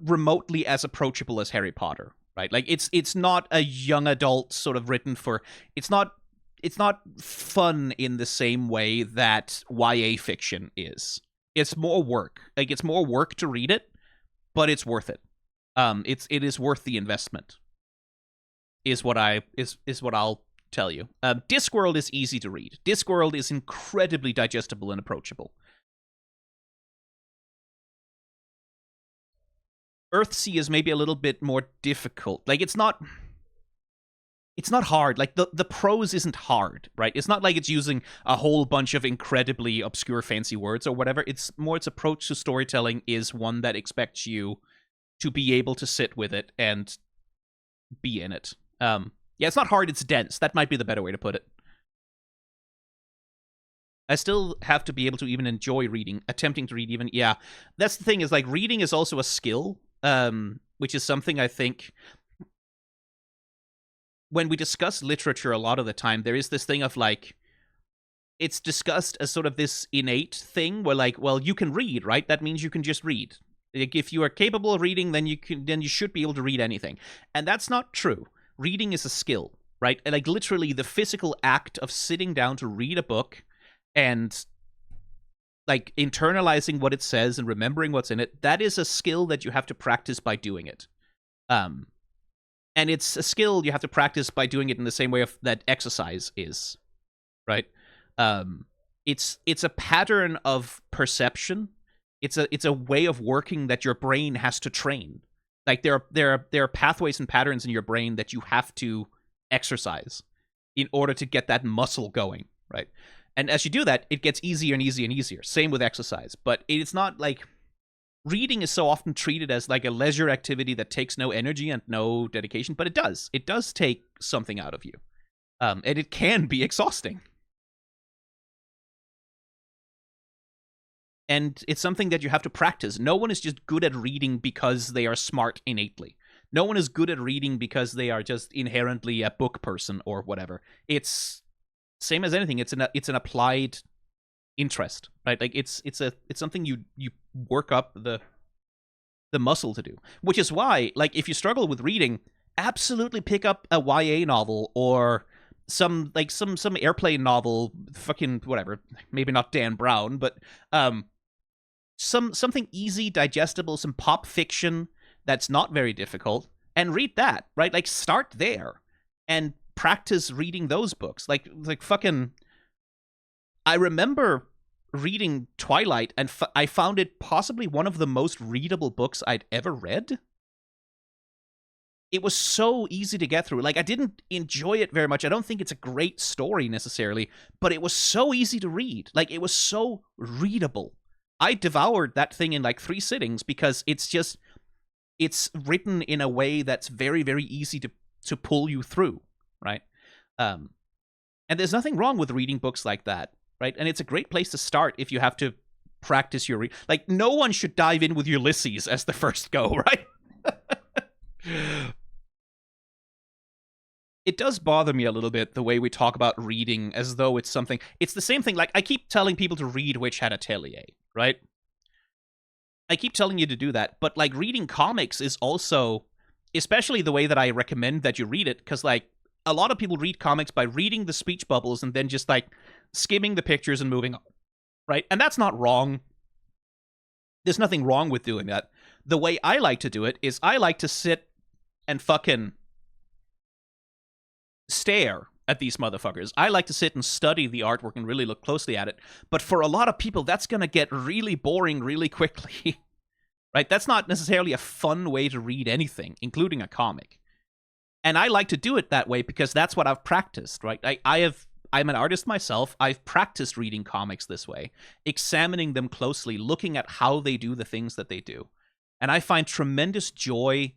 [SPEAKER 1] remotely as approachable as Harry Potter, right? Like, it's not a young adult sort of written for, it's not fun in the same way that YA fiction is. It's more work. Like, it's more work to read it, but it's worth it. It is worth the investment. Is what I'll tell you. Discworld is easy to read. Discworld is incredibly digestible and approachable. Earthsea is maybe a little bit more difficult. Like, it's not hard. Like, the prose isn't hard, right? It's not like it's using a whole bunch of incredibly obscure fancy words or whatever. It's more its approach to storytelling is one that expects you to be able to sit with it and be in it. Yeah, it's not hard, it's dense. That might be the better way to put it. I still have to be able to even enjoy reading, attempting to read even. Yeah, that's the thing, is like reading is also a skill, which is something I think when we discuss literature a lot of the time, there is this thing of like, it's discussed as sort of this innate thing where like, well, you can read, right? That means you can just read. Like, if you are capable of reading, then you should be able to read anything. And that's not true. Reading is a skill, right? And like literally the physical act of sitting down to read a book and like internalizing what it says and remembering what's in it, that is a skill that you have to practice by doing it. And it's a skill you have to practice by doing it in the same way that exercise is, right? It's a pattern of perception. It's a way of working that your brain has to train. Like there are pathways and patterns in your brain that you have to exercise in order to get that muscle going, right? And as you do that, it gets easier and easier and easier. Same with exercise, but it's not like reading is so often treated as like a leisure activity that takes no energy and no dedication, but it does. It does take something out of you, and it can be exhausting. And it's something that you have to practice. No one is just good at reading because they are smart innately. No one is good at reading because they are just inherently a book person or whatever. It's same as anything. It's an applied interest, right? Like it's something you work up the muscle to do. Which is why, like, if you struggle with reading, absolutely pick up a YA novel or some airplane novel, fucking whatever. Maybe not Dan Brown, but something easy, digestible, some pop fiction that's not very difficult, and read that, right? Like, start there and practice reading those books. Like fucking, I remember reading Twilight, and I found it possibly one of the most readable books I'd ever read. it was so easy to get through. Like, I didn't enjoy it very much. I don't think it's a great story necessarily, but it was so easy to read. Like, it was so readable. I devoured that thing in like 3 sittings because it's written in a way that's very, very easy to pull you through, right? And there's nothing wrong with reading books like that, right? And it's a great place to start if you have to practice your like, no one should dive in with Ulysses as the first go, right? It does bother me a little bit the way we talk about reading as though it's something. It's the same thing. Like, I keep telling people to read Witch Hat Atelier, right? I keep telling you to do that, but like, reading comics is also, especially the way that I recommend that you read it, because like, a lot of people read comics by reading the speech bubbles and then just like skimming the pictures and moving on, right? And that's not wrong. There's nothing wrong with doing that. The way I like to do it is I like to sit and fucking stare at these motherfuckers. I like to sit and study the artwork and really look closely at it. But for a lot of people, that's going to get really boring really quickly. Right? That's not necessarily a fun way to read anything, including a comic. And I like to do it that way because that's what I've practiced, right? I'm an artist myself. I've practiced reading comics this way, examining them closely, looking at how they do the things that they do. And I find tremendous joy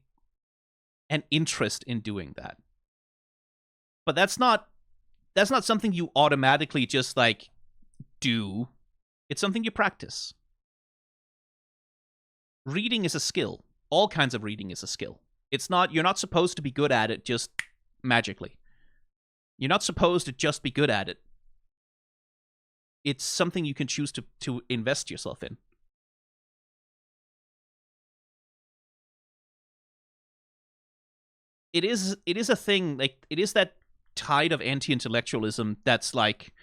[SPEAKER 1] and interest in doing that. But that's not something you automatically just like do. It's something you practice. Reading is a skill. All kinds of reading is a skill. You're not supposed to be good at it just magically. You're not supposed to just be good at it. It's something you can choose to invest yourself in. It is a thing, like, it is that tide of anti-intellectualism that's like,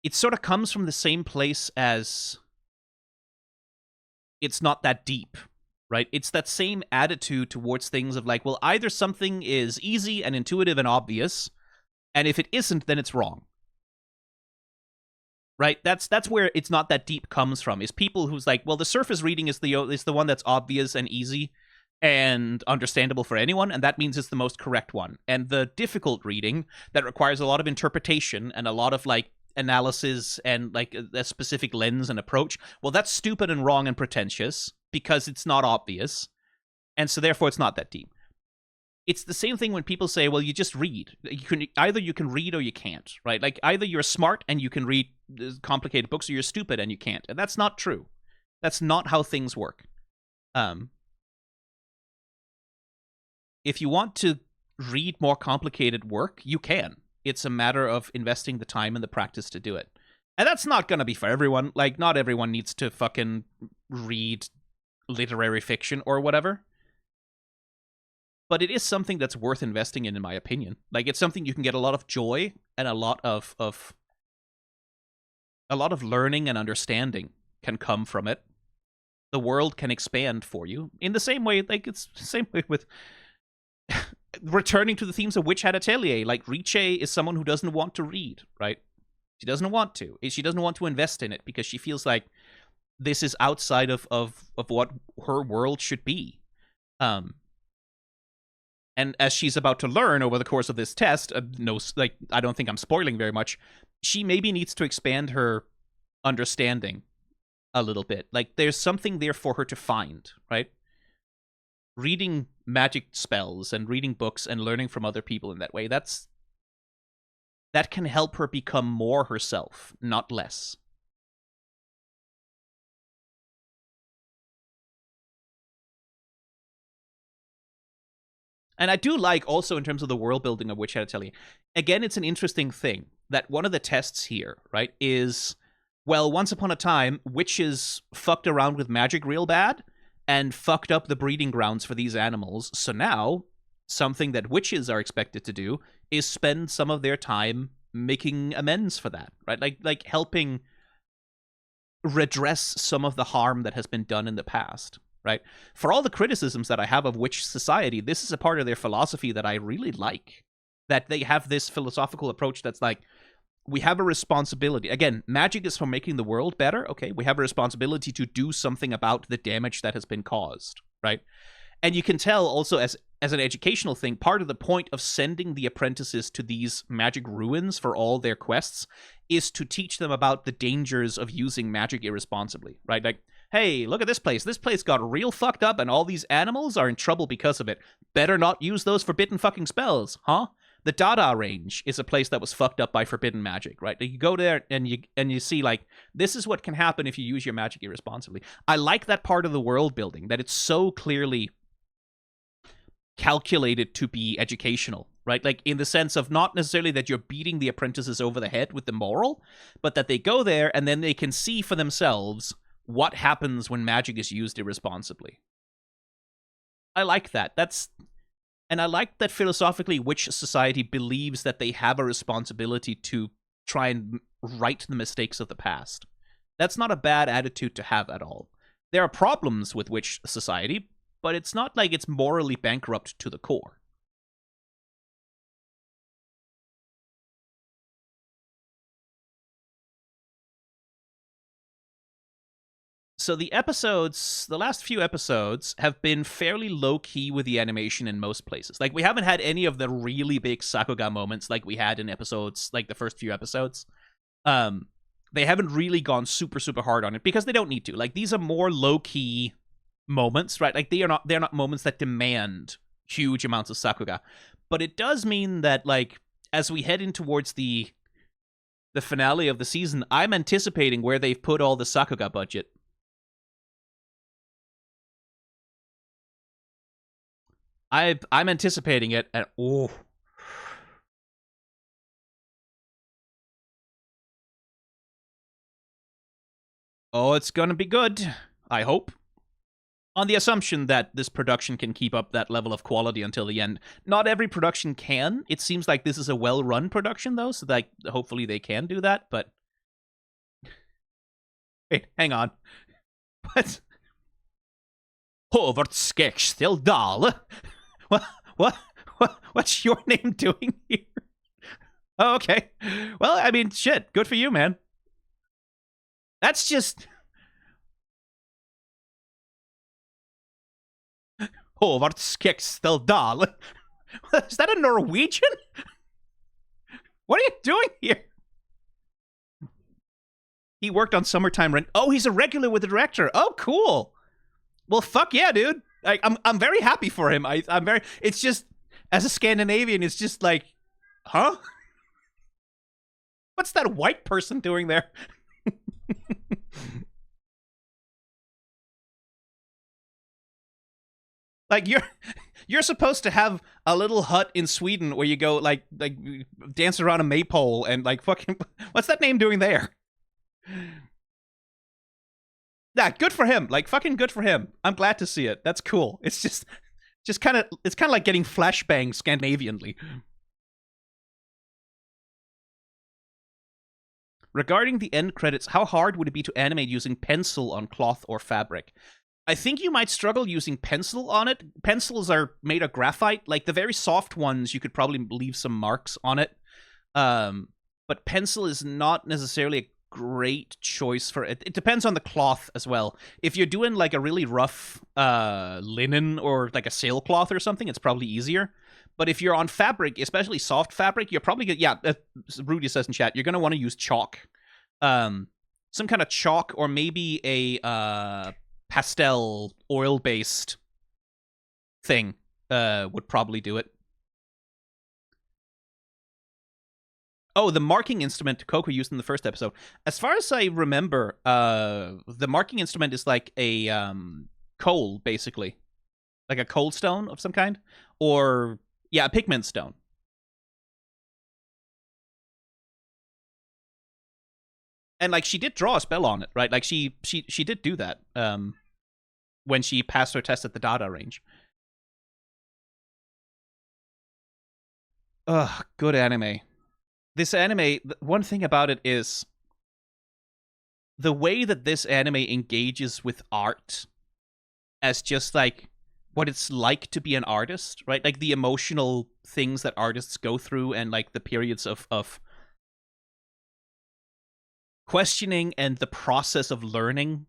[SPEAKER 1] it sort of comes from the same place as it's not that deep, right? It's that same attitude towards things of like, well, either something is easy and intuitive and obvious, and if it isn't, then it's wrong. Right? That's where it's not that deep comes from, is people who's like, well, the surface reading is the one that's obvious and easy and understandable for anyone, and that means it's the most correct one. And the difficult reading that requires a lot of interpretation and a lot of like analysis and like a specific lens and approach, well, that's stupid and wrong and pretentious because it's not obvious, and so therefore it's not that deep. It's the same thing when people say, well, you just read. Either you can read or you can't, right? Like, either you're smart and you can read complicated books, or you're stupid and you can't. And that's not true. That's not how things work. If you want to read more complicated work, you can. It's a matter of investing the time and the practice to do it. And that's not going to be for everyone. Like, not everyone needs to fucking read literary fiction or whatever. But it is something that's worth investing in my opinion. Like, it's something you can get a lot of joy and a lot of learning and understanding can come from it. The world can expand for you in the same way. Like, it's the same way with returning to the themes of Witch Hat Atelier. Like, Riche is someone who doesn't want to read, right? She doesn't want to. She doesn't want to invest in it because she feels like this is outside of what her world should be. And as she's about to learn over the course of this test, I don't think I'm spoiling very much, she maybe needs to expand her understanding a little bit. Like, there's something there for her to find, right? Reading magic spells and reading books and learning from other people in that way, that can help her become more herself, not less. And I do like, also in terms of the world building of Witch Hat Atelier, again, it's an interesting thing that one of the tests here, right, is, well, once upon a time, witches fucked around with magic real bad and fucked up the breeding grounds for these animals. So now, something that witches are expected to do is spend some of their time making amends for that, right? Like helping redress some of the harm that has been done in the past. Right? For all the criticisms that I have of witch society, this is a part of their philosophy that I really like. That they have this philosophical approach that's like, we have a responsibility. Again, magic is for making the world better. Okay, we have a responsibility to do something about the damage that has been caused. Right? And you can tell also, as an educational thing, part of the point of sending the apprentices to these magic ruins for all their quests is to teach them about the dangers of using magic irresponsibly, right? Like, hey, look at this place. This place got real fucked up and all these animals are in trouble because of it. Better not use those forbidden fucking spells, huh? The Dada range is a place that was fucked up by forbidden magic, right? You go there and you see, like, this is what can happen if you use your magic irresponsibly. I like that part of the world building, that it's so clearly calculated to be educational, right? Like, in the sense of not necessarily that you're beating the apprentices over the head with the moral, but that they go there and then they can see for themselves what happens when magic is used irresponsibly. I like that. And I like that philosophically which society believes that they have a responsibility to try and right the mistakes of the past. That's not a bad attitude to have at all. There are problems with which society, but it's not like it's morally bankrupt to the core. So the last few episodes have been fairly low-key with the animation in most places. Like, we haven't had any of the really big Sakuga moments like we had in episodes, like the first few episodes. They haven't really gone super, super hard on it because they don't need to. Like, these are more low-key moments, right? Like, they're not moments that demand huge amounts of Sakuga. But it does mean that, like, as we head in towards the finale of the season, I'm anticipating where they've put all the Sakuga budget. I'm anticipating it, and oh, it's gonna be good. I hope. On the assumption that this production can keep up that level of quality until the end. Not every production can. It seems like this is a well-run production, though, so like hopefully they can do that. But wait, hang on. What? Hovert Skekstildal. What's your name doing here? Oh, okay. Well, I mean, shit. Good for you, man. That's just... Hovert Skekstildal. Is that a Norwegian? What are you doing here? He worked on Summertime Rent. Oh, he's a regular with the director. Oh, cool. Well, fuck yeah, dude. I'm very happy for him. I'm very... It's just, as a Scandinavian, it's just like, huh? What's that white person doing there? Like, you're supposed to have a little hut in Sweden where you go, like dance around a maypole and, like, fucking... What's that name doing there? Yeah, good for him. Like, fucking good for him. I'm glad to see it. That's cool. It's just kind of... It's kind of like getting flashbanged Scandinavianly. Regarding the end credits, how hard would it be to animate using pencil on cloth or fabric? I think you might struggle using pencil on it. Pencils are made of graphite. Like, the very soft ones, you could probably leave some marks on it. But pencil is not necessarily a great choice for it. It depends on the cloth as well. If you're doing, like, a really rough linen or, like, a sailcloth or something, it's probably easier. But if you're on fabric, especially soft fabric, you're probably going to... Yeah, Rudy says in chat, you're going to want to use chalk. Some kind of chalk, or maybe a pastel oil-based thing would probably do it. Oh, the marking instrument Coco used in the first episode. As far as I remember, the marking instrument is like a coal, basically. Like a coal stone of some kind. Or, yeah, a pigment stone. And, like, she did draw a spell on it, right? Like, she did do that when she passed her test at the Dada range. Ugh, good anime. This anime, one thing about it is the way that this anime engages with art as just, like, what it's like to be an artist, right? Like, the emotional things that artists go through and, like, the periods of questioning and the process of learning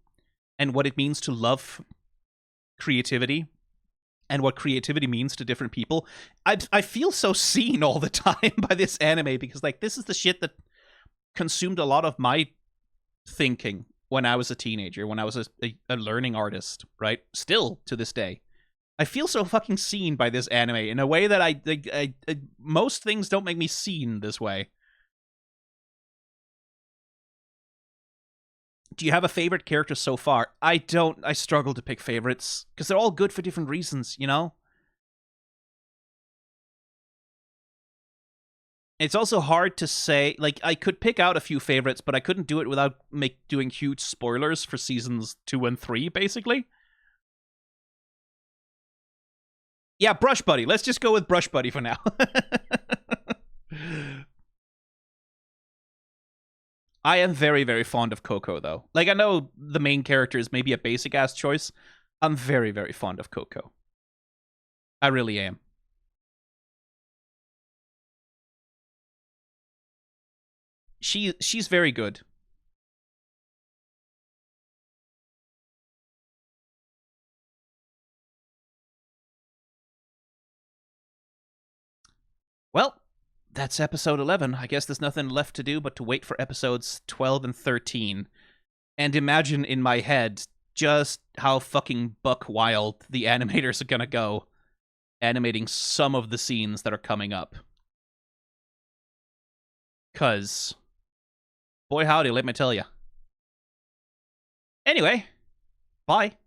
[SPEAKER 1] and what it means to love creativity and what creativity means to different people. I feel so seen all the time by this anime because like this is the shit that consumed a lot of my thinking when I was a teenager, when I was a learning artist, right? Still to this day. I feel so fucking seen by this anime in a way that I most things don't make me seen this way. Do you have a favorite character so far? I don't. I struggle to pick favorites because they're all good for different reasons, you know? It's also hard to say. Like, I could pick out a few favorites, but I couldn't do it without doing huge spoilers for seasons 2 and 3, basically. Yeah, Brush Buddy. Let's just go with Brush Buddy for now. I am very, very fond of Coco, though. Like, I know the main character is maybe a basic-ass choice. I'm very, very fond of Coco. I really am. She's very good. Well, that's episode 11. I guess there's nothing left to do but to wait for episodes 12 and 13. And imagine in my head just how fucking buck wild the animators are gonna go animating some of the scenes that are coming up. Cause, boy howdy, let me tell you. Anyway, bye.